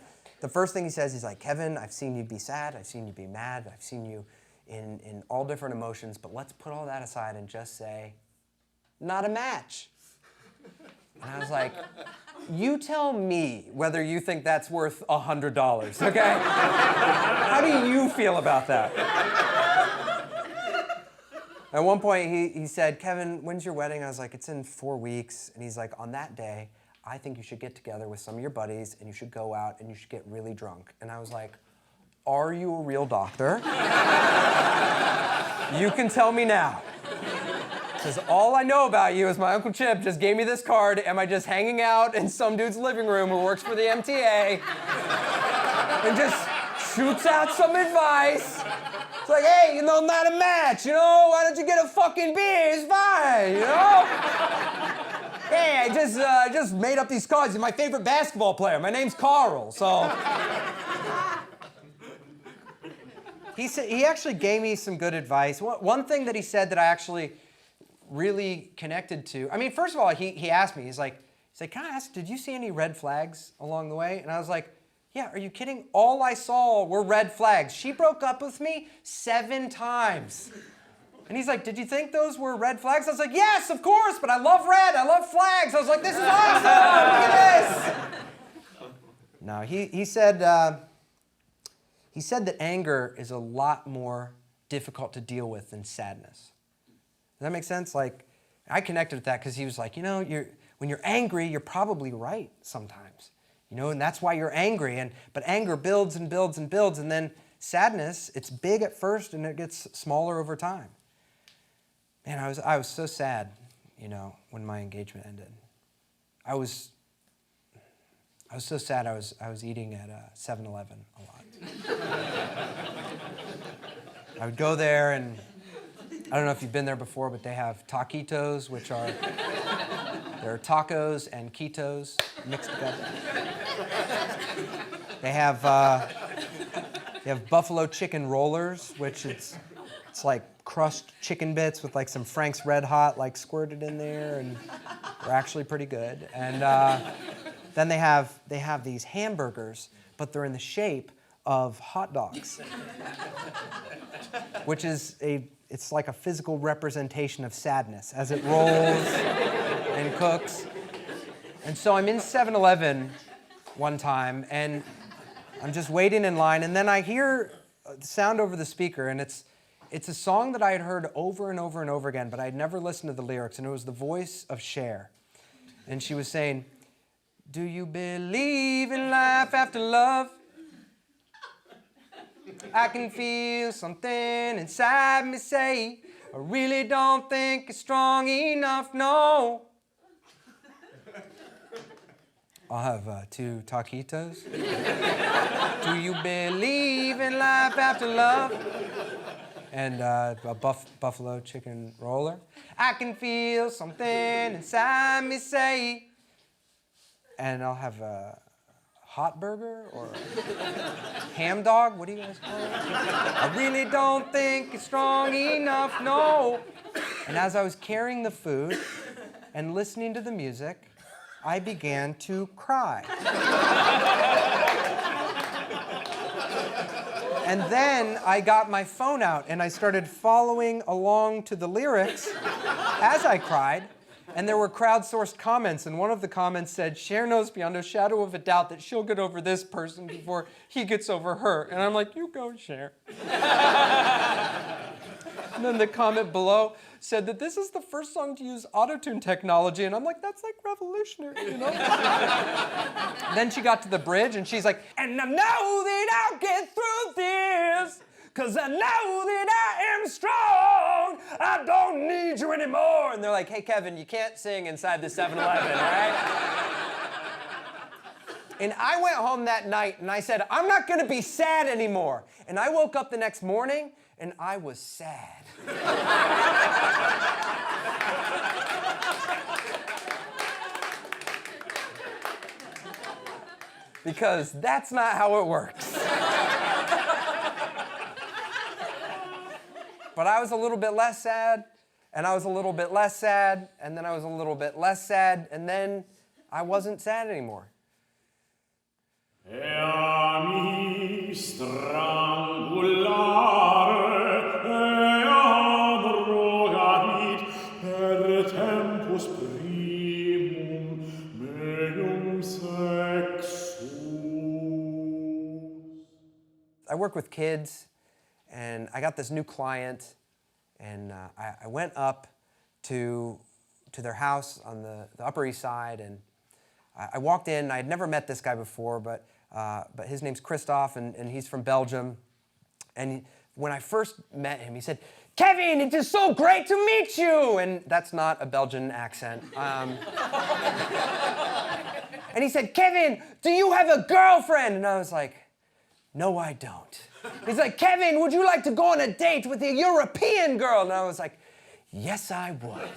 the first thing he says, he's like, Kevin, I've seen you be sad, I've seen you be mad, I've seen you in all different emotions, but let's put all that aside and just say, not a match. And I was like, you tell me whether you think that's worth $100, okay? How do you feel about that? At one point, he said, Kevin, when's your wedding? I was like, it's in 4 weeks. And he's like, on that day, I think you should get together with some of your buddies and you should go out and you should get really drunk. And I was like, are you a real doctor? You can tell me now. Because all I know about you is my Uncle Chip just gave me this card. Am I just hanging out in some dude's living room who works for the MTA and just shoots out some advice? It's like, hey, you know, not a match, you know? Why don't you get a fucking beer? It's fine, you know? Hey, I just made up these cards. He's my favorite basketball player. My name's Carnal, so. He actually gave me some good advice. One thing that he said that I actually really connected to. I mean, first of all, he asked me, he's like, can I ask, did you see any red flags along the way? And I was like, yeah, are you kidding? All I saw were red flags. She broke up with me 7 times. And he's like, did you think those were red flags? I was like, yes, of course, but I love red, I love flags. I was like, this is awesome, look at this. No, he said that anger is a lot more difficult to deal with than sadness. Does that make sense? Like, I connected with that because he was like, you know, when you're angry, you're probably right sometimes. You know, and that's why you're angry. But anger builds and builds and builds, and then sadness, it's big at first and it gets smaller over time. Man, I was so sad, you know, when my engagement ended. I was so sad I was eating at 7-Eleven a lot. I would go there and I don't know if you've been there before, but they have taquitos, which are they're tacos and ketos mixed together. They have buffalo chicken rollers, which it's like crushed chicken bits with like some Frank's Red Hot like squirted in there, and they're actually pretty good. And then they have these hamburgers, but they're in the shape of hot dogs, which is it's like a physical representation of sadness as it rolls and cooks. And so I'm in 7-Eleven one time, and I'm just waiting in line, and then I hear the sound over the speaker, and it's a song that I had heard over and over and over again, but I had never listened to the lyrics, and it was the voice of Cher. And she was saying, do you believe in life after love? I can feel something inside me say, I really don't think it's strong enough, no. I'll have 2 taquitos. Do you believe in life after love? And a buffalo chicken roller. I can feel something inside me say. And I'll have a hot burger or a ham dog. What do you guys call it? I really don't think it's strong enough, no. And as I was carrying the food and listening to the music, I began to cry. And then I got my phone out and I started following along to the lyrics as I cried. And there were crowdsourced comments, and one of the comments said, Cher knows beyond a shadow of a doubt that she'll get over this person before he gets over her. And I'm like, you go, Cher. And then the comment below said that this is the first song to use autotune technology, and I'm like, that's like revolutionary, you know? Then she got to the bridge, and she's like, and I know that I'll get through this, 'cause I know that I am strong. I don't need you anymore. And they're like, hey, Kevin, you can't sing inside the 7-Eleven, all right? And I went home that night and I said, I'm not gonna be sad anymore. And I woke up the next morning and I was sad. Because that's not how it works. But I was a little bit less sad, and I was a little bit less sad, and then I was a little bit less sad, and then I wasn't sad anymore. E a mi strangulare e abrogavit per tempus primum meum sexus. I work with kids, and I got this new client, and I went up to their house on the Upper East Side, and I walked in. I had never met this guy before, but his name's Christophe, and he's from Belgium. And when I first met him, he said, "Kevin, it is so great to meet you!" And that's not a Belgian accent. And he said, "Kevin, do you have a girlfriend?" And I was like, "No, I don't." He's like, "Kevin, would you like to go on a date with a European girl?" And I was like, "Yes, I would."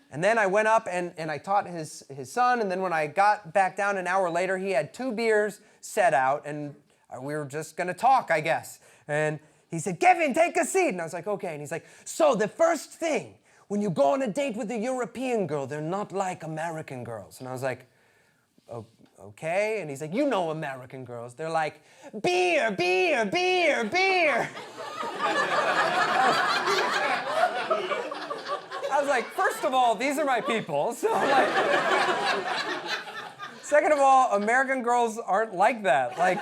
And then I went up and I taught his son, and then when I got back down an hour later, he had 2 beers set out, and we were just gonna talk, I guess. And he said, "Kevin, take a seat." And I was like, "Okay." And he's like, "So the first thing, when you go on a date with a European girl, they're not like American girls." And I was like, "Okay." And he's like, "You know American girls. They're like, beer, beer, beer, beer." I was like, first of all, these are my people. So like, second of all, American girls aren't like that. Like,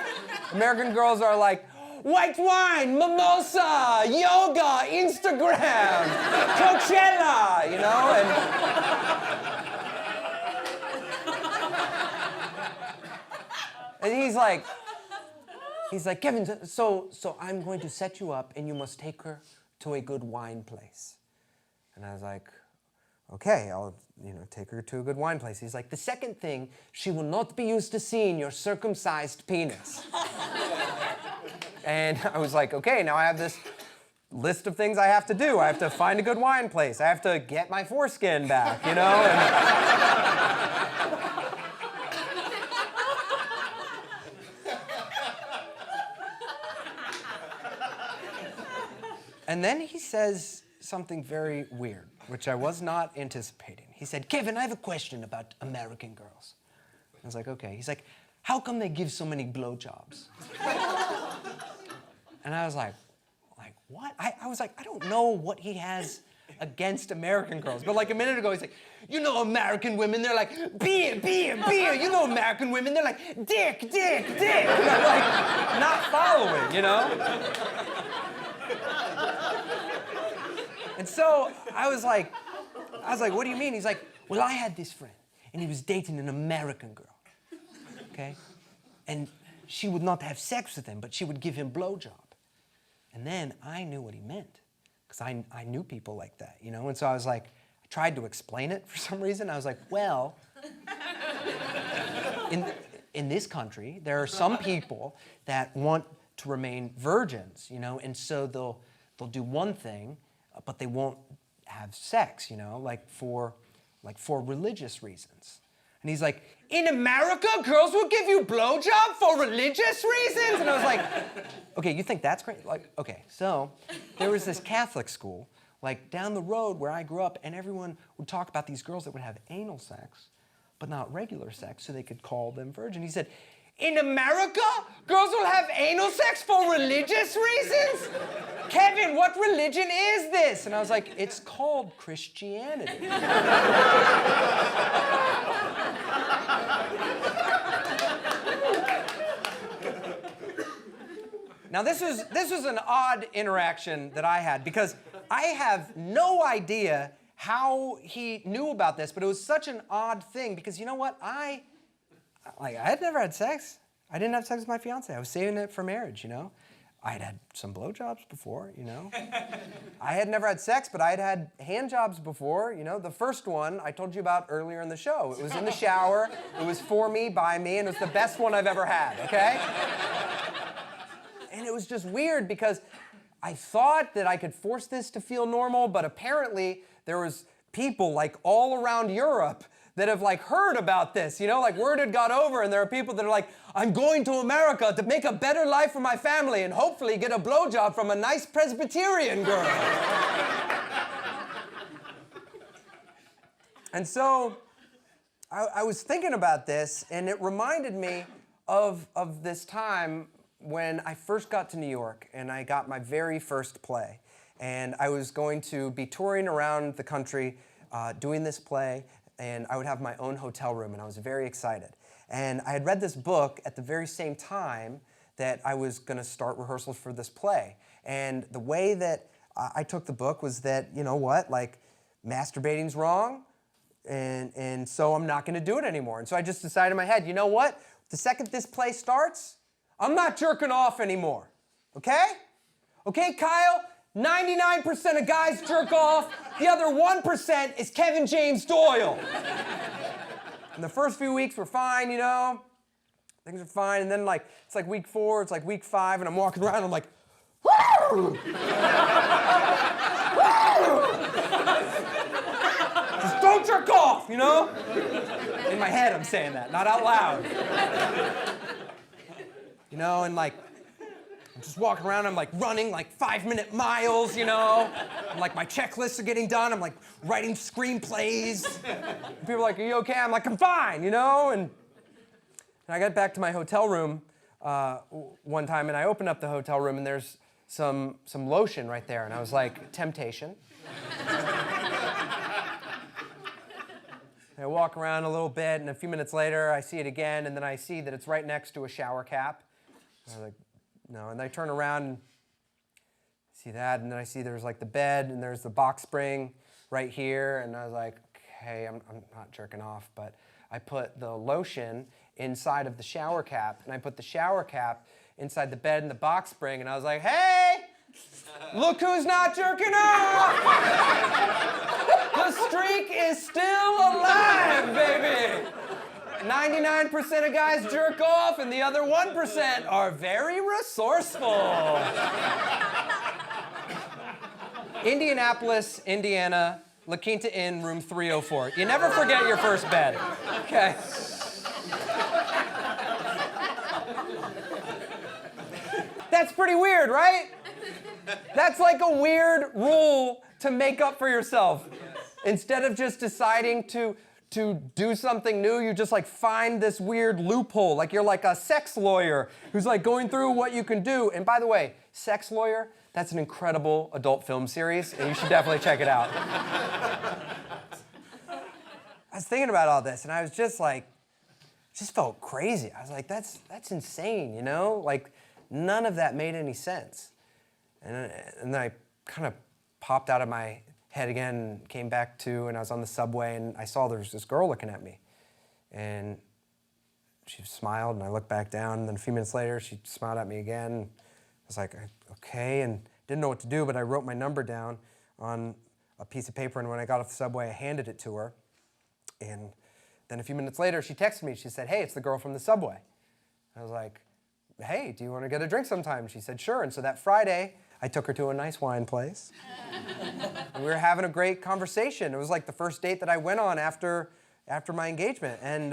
American girls are like, white wine, mimosa, yoga, Instagram, Coachella, you know? And he's like, "Kevin, so I'm going to set you up, and you must take her to a good wine place." And I was like, "Okay, I'll take her to a good wine place." He's like, "The second thing, she will not be used to seeing your circumcised penis." And I was like, "Okay, now I have this list of things I have to do. I have to find a good wine place. I have to get my foreskin back, you know?" And then he says something very weird, which I was not anticipating. He said, "Kevin, I have a question about American girls." I was like, "Okay." He's like, "How come they give so many blowjobs?" And I was like, what? I was like, I don't know what he has against American girls. But like a minute ago, he's like, "You know American women, they're like, beer, beer, beer. You know American women, they're like, dick, dick, dick." And I'm like, not following, you know? And so I was like, "What do you mean?" He's like, "Well, I had this friend, and he was dating an American girl, okay? And she would not have sex with him, but she would give him blowjob." And then I knew what he meant, because I knew people like that, you know? And so I was like, I tried to explain it for some reason. I was like, well, in this country, there are some people that want to remain virgins, you know? And so they'll do one thing, but they won't have sex, you know, like for religious reasons. And he's like, "In America, girls will give you blowjob for religious reasons?" And I was like, "Okay, you think that's great?" Like, okay, so there was this Catholic school, like down the road where I grew up, and everyone would talk about these girls that would have anal sex, but not regular sex, so they could call them virgin. He said, "In America, girls will have anal sex for religious reasons? Kevin, what religion is this?" And I was like, "It's called Christianity." Now, this was an odd interaction that I had, because I have no idea how he knew about this, but it was such an odd thing, because you know what? I had never had sex. I didn't have sex with my fiance. I was saving it for marriage, you know? I had had some blowjobs before, you know? I had never had sex, but I had had hand jobs before, you know? The first one I told you about earlier in the show. It was in the shower, it was for me, by me, and it was the best one I've ever had, okay? And it was just weird, because I thought that I could force this to feel normal, but apparently there was people like all around Europe that have like heard about this, you know, like word had got over, and there are people that are like, I'm going to America to make a better life for my family and hopefully get a blowjob from a nice Presbyterian girl. And so I was thinking about this, and it reminded me of this time when I first got to New York and I got my very first play. And I was going to be touring around the country doing this play, and I would have my own hotel room, and I was very excited. And I had read this book at the very same time that I was going to start rehearsals for this play. And the way that I took the book was that, you know what, like, masturbating's wrong, and so I'm not going to do it anymore. And so I just decided in my head, you know what, the second this play starts, I'm not jerking off anymore, okay? Okay, Kyle? 99% of guys jerk off. The other 1% is Kevin James Doyle. And the first few weeks were fine, you know. Things are fine. And then, like, it's like week 4, it's like week 5, and I'm walking around, and I'm like, woo! Just don't jerk off, you know? In my head, I'm saying that, not out loud. You know, and like, I'm just walking around, I'm like running like 5-minute miles, you know? And like my checklists are getting done, I'm like writing screenplays. And people are like, are you okay? I'm like, I'm fine, you know? And I got back to my hotel room one time, and I opened up the hotel room, and there's some lotion right there, and I was like, temptation. I walk around a little bit, and a few minutes later, I see it again, and then I see that it's right next to a shower cap. I was like, no, and I turn around and see that, and then I see there's like the bed, and there's the box spring right here, and I was like, okay, I'm not jerking off, but I put the lotion inside of the shower cap, and I put the shower cap inside the bed and the box spring, and I was like, hey, look who's not jerking off! The streak is still alive, baby! 99% of guys jerk off, and the other 1% are very resourceful. Indianapolis, Indiana, La Quinta Inn, room 304. You never forget your first bed. Okay. That's pretty weird, right? That's like a weird rule to make up for yourself. Instead of just deciding to do something new, you just like find this weird loophole. Like you're like a sex lawyer who's like going through what you can do. And by the way, Sex Lawyer, that's an incredible adult film series, and you should definitely check it out. I was thinking about all this, and I was just like, just felt crazy. I was like, that's insane, you know? Like, none of that made any sense. And then I kind of popped out of my head again, came back to, and I was on the subway, and I saw there was this girl looking at me. And she smiled, and I looked back down, and then a few minutes later, she smiled at me again. I was like, okay, and didn't know what to do, but I wrote my number down on a piece of paper, and when I got off the subway, I handed it to her. And then a few minutes later, she texted me. She said, hey, it's the girl from the subway. I was like, hey, do you want to get a drink sometime? She said, sure. And so that Friday, I took her to a nice wine place. And we were having a great conversation. It was like the first date that I went on after my engagement. And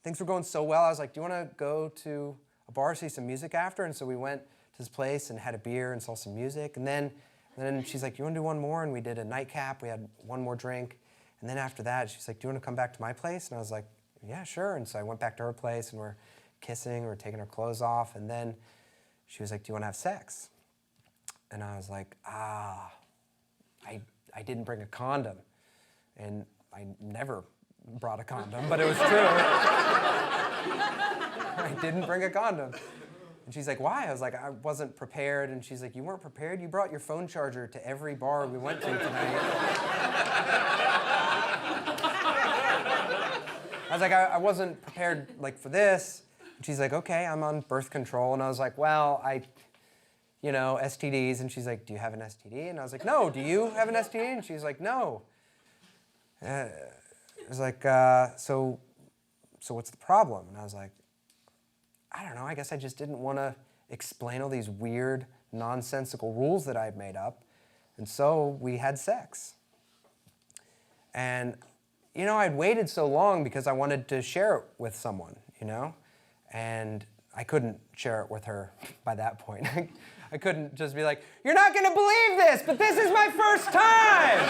things were going so well, I was like, do you want to go to a bar, see some music after? And so we went to this place and had a beer and saw some music. And then she's like, you want to do one more? And we did a nightcap. We had one more drink. And then after that, she's like, do you want to come back to my place? And I was like, yeah, sure. And so I went back to her place, and we're kissing, we're taking our clothes off. And then she was like, do you want to have sex? And I was like, I didn't bring a condom. And I never brought a condom, but it was true. I didn't bring a condom. And she's like, why? I was like, I wasn't prepared. And she's like, you weren't prepared? You brought your phone charger to every bar we went to tonight. I was like, I wasn't prepared like for this. And she's like, okay, I'm on birth control. And I was like, well, STDs. And she's like, do you have an STD? And I was like, no, do you have an STD? And she's like, no. I was like, so what's the problem? And I was like, I don't know, I guess I just didn't want to explain all these weird, nonsensical rules that I'd made up. And so we had sex. And, I'd waited so long because I wanted to share it with someone, and I couldn't share it with her by that point. I couldn't just be like, you're not gonna believe this, but this is my first time.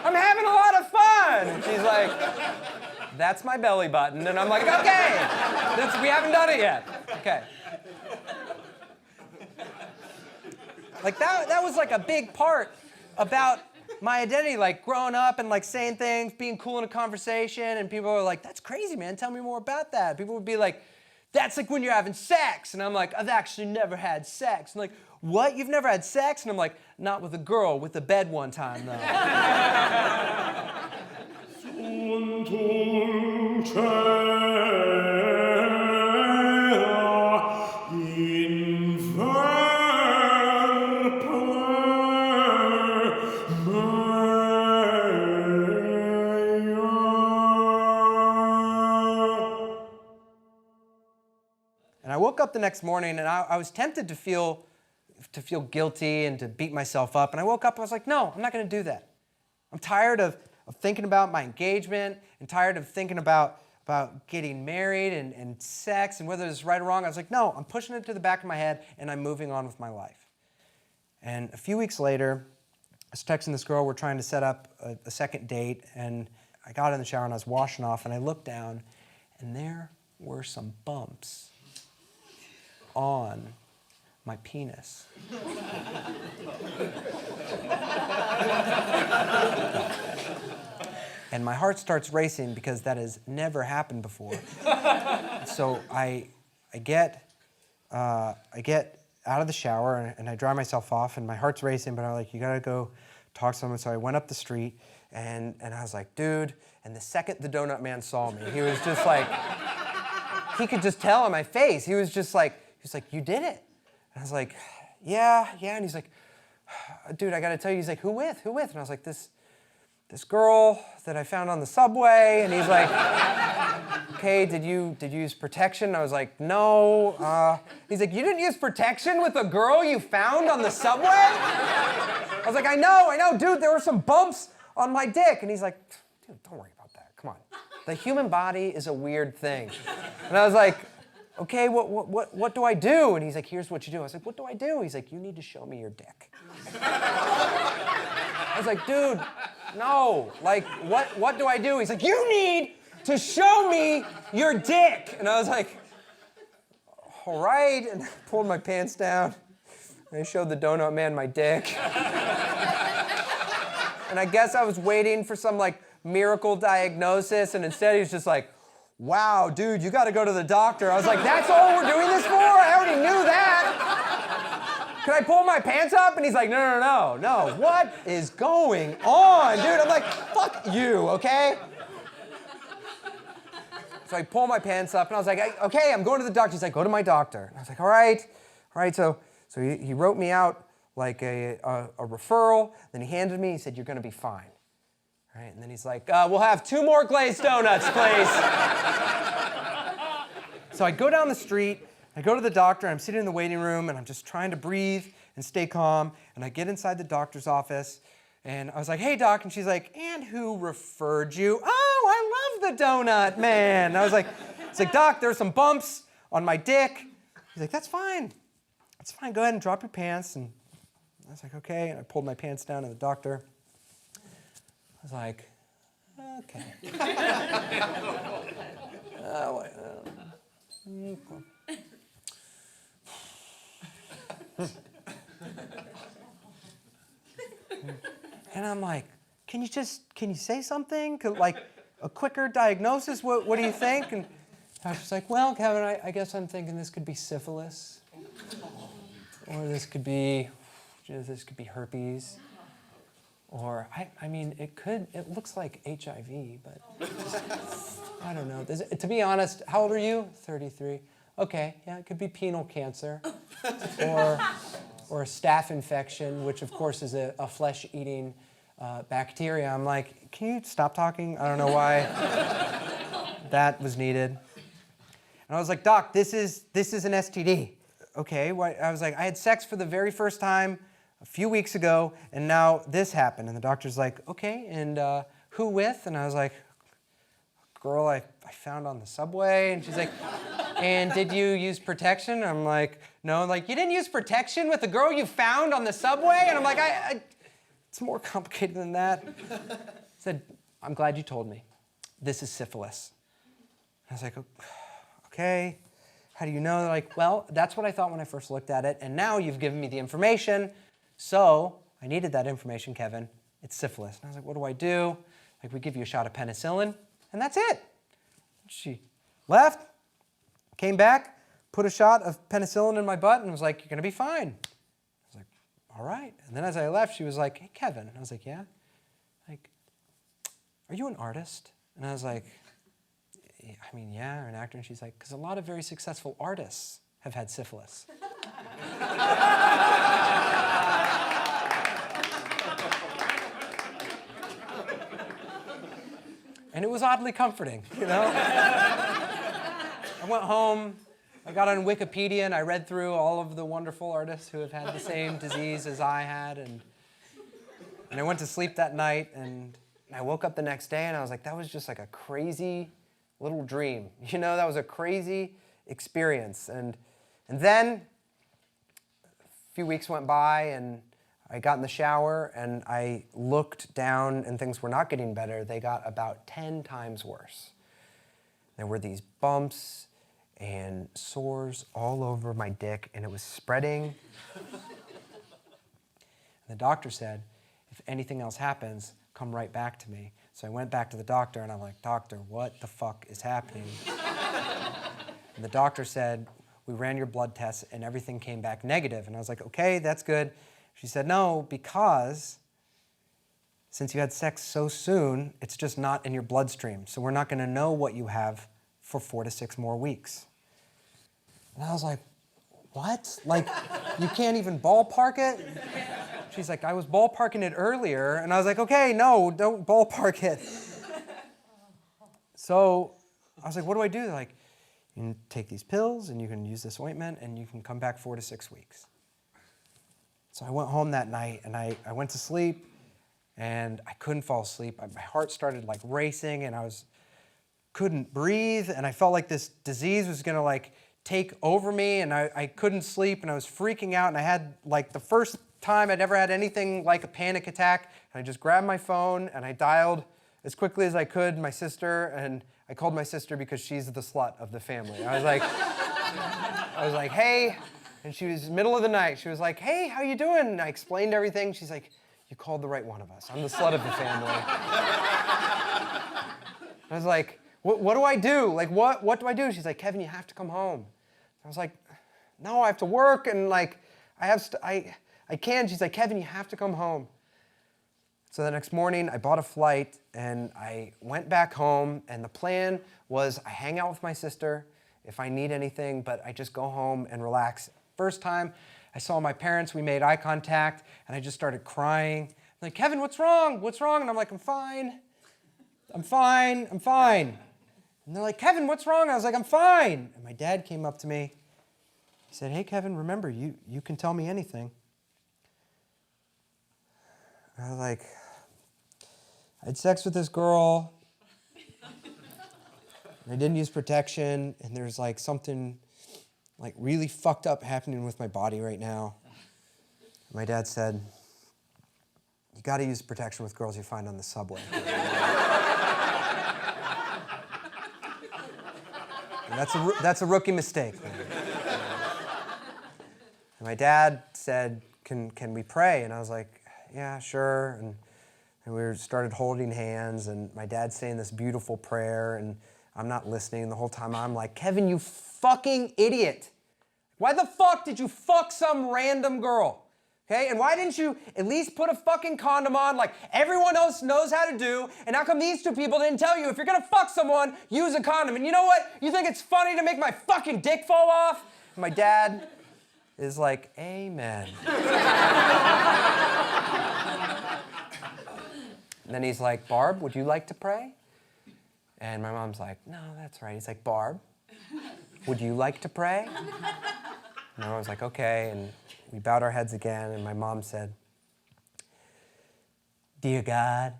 I'm having a lot of fun. And she's like, that's my belly button. And I'm like, okay, we haven't done it yet. Okay. Like that was like a big part about my identity, like growing up and like saying things, being cool in a conversation, and people are like, that's crazy, man, tell me more about that. People would be like, that's like when you're having sex. And I'm like, I've actually never had sex. And like, what? You've never had sex? And I'm like, not with a girl, with a bed one time, though. And I woke up the next morning, and I was tempted to feel guilty and to beat myself up. And I woke up, and I was like, no, I'm not going to do that. I'm tired of thinking about my engagement and tired of thinking about getting married and sex and whether it's right or wrong. I was like, no, I'm pushing it to the back of my head, and I'm moving on with my life. And a few weeks later, I was texting this girl. We're trying to set up a second date, and I got in the shower, and I was washing off, and I looked down, and there were some bumps on my penis. And my heart starts racing because that has never happened before. So I get out of the shower and I dry myself off, and my heart's racing, but I'm like, you gotta go talk to someone. So I went up the street and I was like, dude, and the second the donut man saw me, he was just like, he could just tell on my face. He was like, you did it. And I was like, yeah. And he's like, dude, I gotta tell you. He's like, who with? And I was like, this girl that I found on the subway. And he's like, okay, did you use protection? I was like, no. He's like, you didn't use protection with a girl you found on the subway? I was like, I know, dude, there were some bumps on my dick. And he's like, dude, don't worry about that, come on. The human body is a weird thing. And I was like, okay, what do I do? And he's like, here's what you do. I was like, what do I do? He's like, you need to show me your dick. I was like, dude, no. Like, what do I do? He's like, you need to show me your dick. And I was like, all right. And I pulled my pants down. And I showed the donut man my dick. And I guess I was waiting for some like miracle diagnosis, and instead he was just like, wow, dude, you got to go to the doctor. I was like, that's all we're doing this for? I already knew that. Can I pull my pants up? And he's like, no. What is going on, dude? I'm like, fuck you, okay? So I pull my pants up, and I was like, okay, I'm going to the doctor. He's like, go to my doctor. And I was like, all right. So he wrote me out like a referral. Then he handed me, he said, you're going to be fine. Right, and then he's like, we'll have 2 more glazed donuts, please. So I go down the street, I go to the doctor, I'm sitting in the waiting room, and I'm just trying to breathe and stay calm, and I get inside the doctor's office, and I was like, hey, doc, and she's like, and who referred you? Oh, I love the donut man. And I was like, it's like, doc, there's some bumps on my dick. He's like, that's fine, go ahead and drop your pants. And I was like, okay, and I pulled my pants down, and the doctor, I was like, okay. And I'm like, can you say something? Like a quicker diagnosis? What do you think? And the doctor's like, well, Kevin, I guess I'm thinking this could be syphilis. Or this could be herpes. Or, I mean, it looks like HIV, but I don't know. To be honest, how old are you? 33. Okay, yeah, it could be penile cancer. Or a staph infection, which of course is a flesh-eating bacteria. I'm like, can you stop talking? I don't know why that was needed. And I was like, doc, this is an STD. Okay, I was like, I had sex for the very first time a few weeks ago, and now this happened. And the doctor's like, okay, and who with? And I was like, a girl I found on the subway. And she's like, and did you use protection? I'm like, no. I'm like, you didn't use protection with the girl you found on the subway? And I'm like, it's more complicated than that. I said, I'm glad you told me. This is syphilis. I was like, okay. How do you know? They're like, well, that's what I thought when I first looked at it, and now you've given me the information, so I needed that information, Kevin. It's syphilis. And I was like, what do I do? Like, we give you a shot of penicillin, and that's it. She left, came back, put a shot of penicillin in my butt, and was like, you're going to be fine. I was like, all right. And then as I left, she was like, hey, Kevin. And I was like, yeah? Like, are you an artist? And I was like, I mean, yeah, or an actor. And she's like, because a lot of very successful artists have had syphilis. And it was oddly comforting, you know? I went home, I got on Wikipedia, and I read through all of the wonderful artists who have had the same disease as I had, and I went to sleep that night, and I woke up the next day, and I was like, that was just like a crazy little dream. You know, that was a crazy experience. And then a few weeks went by, and I got in the shower, and I looked down, and things were not getting better. They got about 10 times worse. There were these bumps and sores all over my dick, and it was spreading. And the doctor said, if anything else happens, come right back to me. So I went back to the doctor, and I'm like, doctor, what the fuck is happening? And the doctor said, we ran your blood tests, and everything came back negative. And I was like, okay, that's good. She said, no, because since you had sex so soon, it's just not in your bloodstream. So we're not going to know what you have for 4 to 6 more weeks. And I was like, what? Like, you can't even ballpark it? She's like, I was ballparking it earlier. And I was like, okay, no, don't ballpark it. So I was like, what do I do? They're like, you can take these pills, and you can use this ointment, and you can come back 4 to 6 weeks. So I went home that night, and I went to sleep, and I couldn't fall asleep. My heart started like racing, and couldn't breathe, and I felt like this disease was gonna like take over me, and I couldn't sleep, and I was freaking out, and I had like the first time I'd ever had anything like a panic attack, and I just grabbed my phone, and I dialed as quickly as I could my sister, and I called my sister because she's the slut of the family. I was like, hey, and she was middle of the night. She was like, hey, how you doing? And I explained everything. She's like, you called the right one of us. I'm the slut of the family. I was like, what do I do? Like, what do I do? She's like, Kevin, you have to come home. I was like, no, I have to work, and like, I can. She's like, Kevin, you have to come home. So the next morning, I bought a flight, and I went back home, and the plan was I hang out with my sister if I need anything, but I just go home and relax. First time I saw my parents, we made eye contact, and I just started crying. I'm like, Kevin, what's wrong? What's wrong? And I'm like, I'm fine. I'm fine. I'm fine. And they're like, Kevin, what's wrong? I was like, I'm fine. And my dad came up to me. He said, hey, Kevin, remember, you can tell me anything. And I was like, I had sex with this girl. And I didn't use protection. And there's like something like really fucked up happening with my body right now. And my dad said, you got to use protection with girls you find on the subway. That's a rookie mistake. And my dad said, can we pray? And I was like, yeah, sure. And we started holding hands, and my dad's saying this beautiful prayer, and I'm not listening. The whole time I'm like, Kevin, you fucking idiot. Why the fuck did you fuck some random girl? Okay, and why didn't you at least put a fucking condom on like everyone else knows how to do? And how come these two people didn't tell you if you're gonna fuck someone, use a condom? And you know what? You think it's funny to make my fucking dick fall off? And my dad is like, amen. And then he's like, Barb, would you like to pray? And my mom's like, no, that's right. He's like, Barb, would you like to pray? And I was like, okay. And we bowed our heads again, and my mom said, Dear God,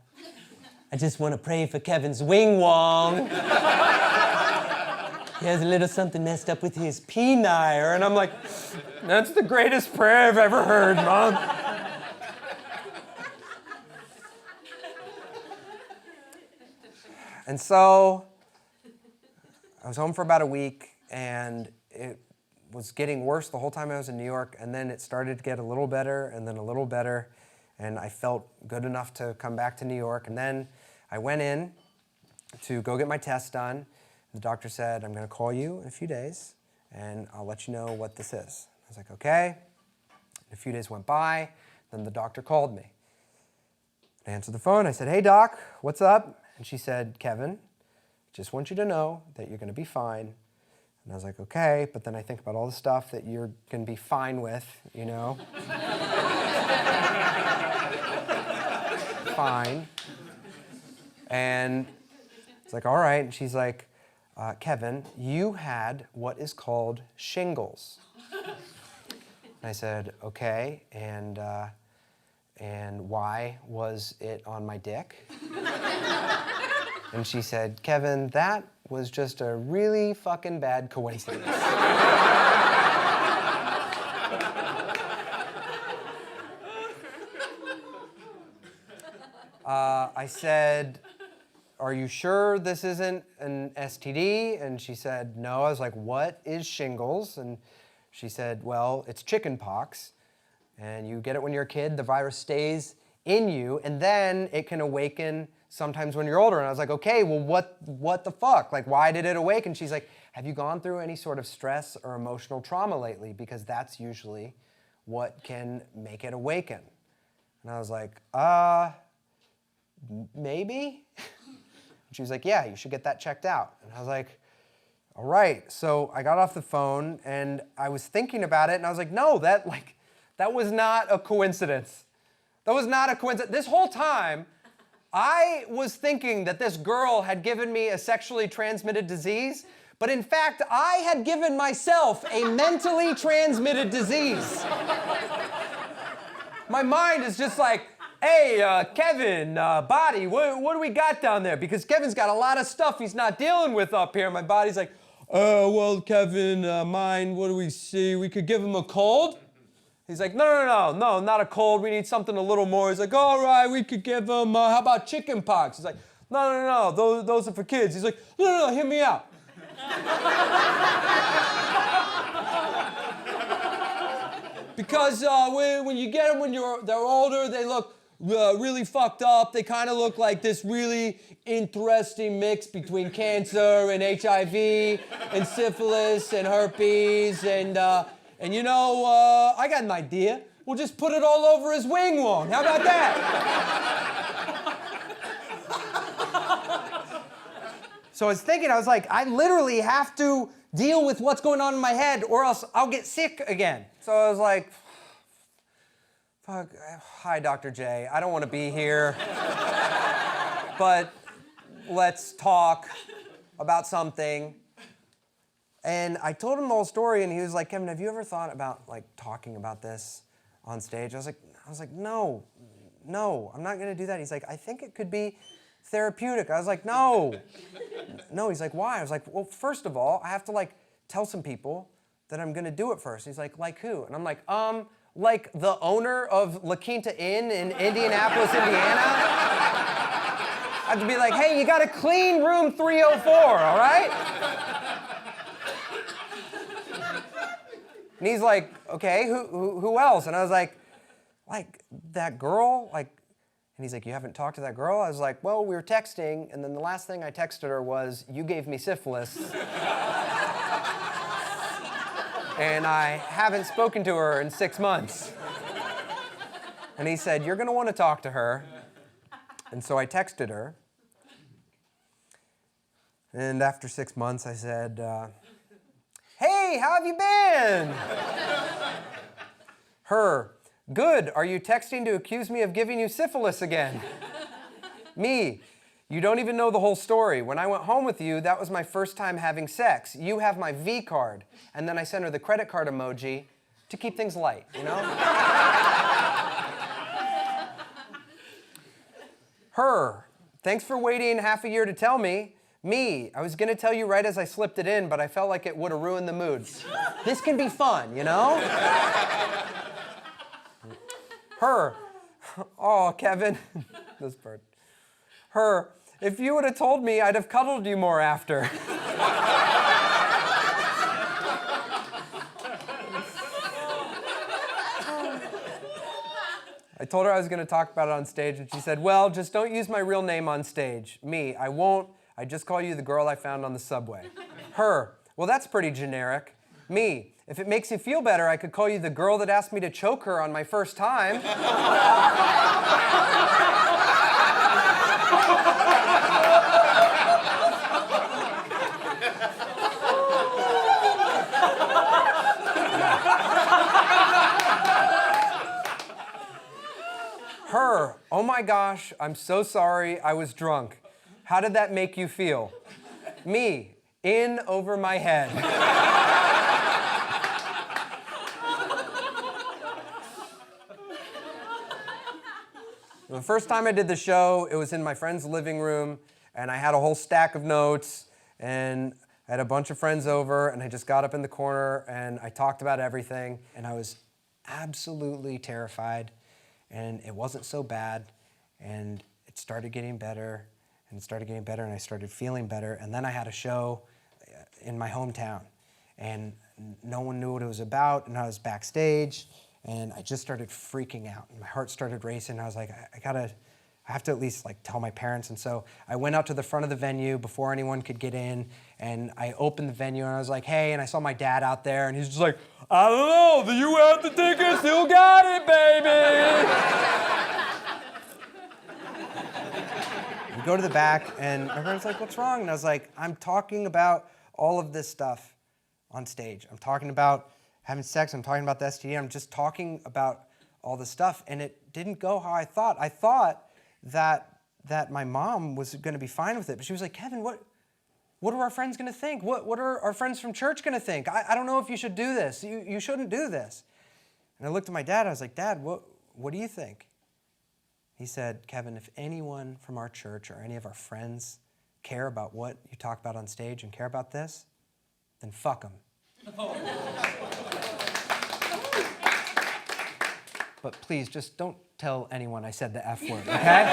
I just want to pray for Kevin's wing wong. He has a little something messed up with his penile. And I'm like, that's the greatest prayer I've ever heard, Mom. And so I was home for about a week, and it was getting worse the whole time I was in New York, and then it started to get a little better, and then a little better, and I felt good enough to come back to New York. And then I went in to go get my test done. The doctor said, I'm going to call you in a few days, and I'll let you know what this is. I was like, okay. A few days went by, then the doctor called me. I answered the phone. I said, hey, Doc, what's up? And she said, Kevin, just want you to know that you're going to be fine. And I was like, okay, but then I think about all the stuff that you're going to be fine with, you know? Fine. And it's like, all right. And she's like, Kevin, you had what is called shingles. And I said, okay, and why was it on my dick? And she said, Kevin, that was just a really fucking bad coincidence. I said, are you sure this isn't an STD? And she said, no. I was like, what is shingles? And she said, well, it's chicken pox. And you get it when you're a kid, the virus stays in you, and then it can awaken sometimes when you're older. And I was like, okay, well, what the fuck? Like, why did it awaken? She's like, have you gone through any sort of stress or emotional trauma lately? Because that's usually what can make it awaken. And I was like, maybe? She was like, yeah, you should get that checked out. And I was like, all right. So I got off the phone, and I was thinking about it, and I was like, no, that was not a coincidence. That was not a coincidence. This whole time, I was thinking that this girl had given me a sexually transmitted disease, but in fact, I had given myself a mentally transmitted disease. My mind is just like, hey, Kevin, body, what do we got down there? Because Kevin's got a lot of stuff he's not dealing with up here. My body's like, well, Kevin, mind, what do we see? We could give him a cold. He's like, no, not a cold. We need something a little more. He's like, all right, we could give him, how about chicken pox? He's like, no, those are for kids. He's like, no, hear me out. Because when you get them when they're older, they look really fucked up. They kind of look like this really interesting mix between cancer and HIV and syphilis and herpes and you know, I got an idea. We'll just put it all over his wing wong. How about that? So I was thinking, I was like, I literally have to deal with what's going on in my head or else I'll get sick again. So I was like, fuck, hi, Dr. J. I don't want to be here, but let's talk about something. And I told him the whole story, and he was like, Kevin, have you ever thought about like talking about this on stage? I was like, no, I'm not gonna do that. He's like, I think it could be therapeutic. I was like, no. He's like, why? I was like, well, first of all, I have to like tell some people that I'm gonna do it first. He's like who? And I'm like the owner of La Quinta Inn in Indianapolis, Indiana. I have to be like, hey, you gotta clean room 304, all right? And he's like, okay, who else? And I was like that girl, and he's like, you haven't talked to that girl? I was like, well, we were texting, and then the last thing I texted her was, you gave me syphilis. And I haven't spoken to her in 6 months. And he said, you're gonna wanna talk to her. And so I texted her. And after 6 months, I said, hey, how have you been? Her, good. Are you texting to accuse me of giving you syphilis again? Me, you don't even know the whole story. When I went home with you, that was my first time having sex. You have my V card. And then I sent her the credit card emoji to keep things light, you know? Her, Thanks for waiting half a year to tell me. Me, I was gonna tell you right as I slipped it in, but I felt like it would have ruined the mood. This can be fun, you know? Her, oh, Kevin, this bird. Her, if you would have told me, I'd have cuddled you more after. I told her I was going to talk about it on stage, and she said, well, just don't use my real name on stage. Me, I won't. I just call you the girl I found on the subway. Her, well, that's pretty generic. Me, if it makes you feel better, I could call you the girl that asked me to choke her on my first time. Her, oh my gosh, I'm so sorry, I was drunk. How did that make you feel? Me, in over my head. The first time I did the show, it was in my friend's living room, and I had a whole stack of notes, and I had a bunch of friends over, and I just got up in the corner, and I talked about everything, and I was absolutely terrified. And it wasn't so bad, and it started getting better, and it started getting better, and I started feeling better. And then I had a show in my hometown, and no one knew what it was about, and I was backstage, and I just started freaking out, and my heart started racing. I was like, I have to at least like tell my parents. And so I went out to the front of the venue before anyone could get in, and I opened the venue, and I was like, hey, and I saw my dad out there, and he's just like, I don't know, you have the tickets, you got it, baby. We go to the back, and my parents like, what's wrong? And I was like, I'm talking about all of this stuff on stage. I'm talking about having sex, I'm talking about the STD, I'm just talking about all this stuff, and it didn't go how I thought. I thought that my mom was going to be fine with it. But she was like, Kevin, what are our friends going to think? What are our friends from church going to think? I don't know if you should do this. You shouldn't do this. And I looked at my dad. I was like, Dad, what do you think? He said, Kevin, if anyone from our church or any of our friends care about what you talk about on stage and care about this, then fuck them. But please, just don't tell anyone I said the F word, okay?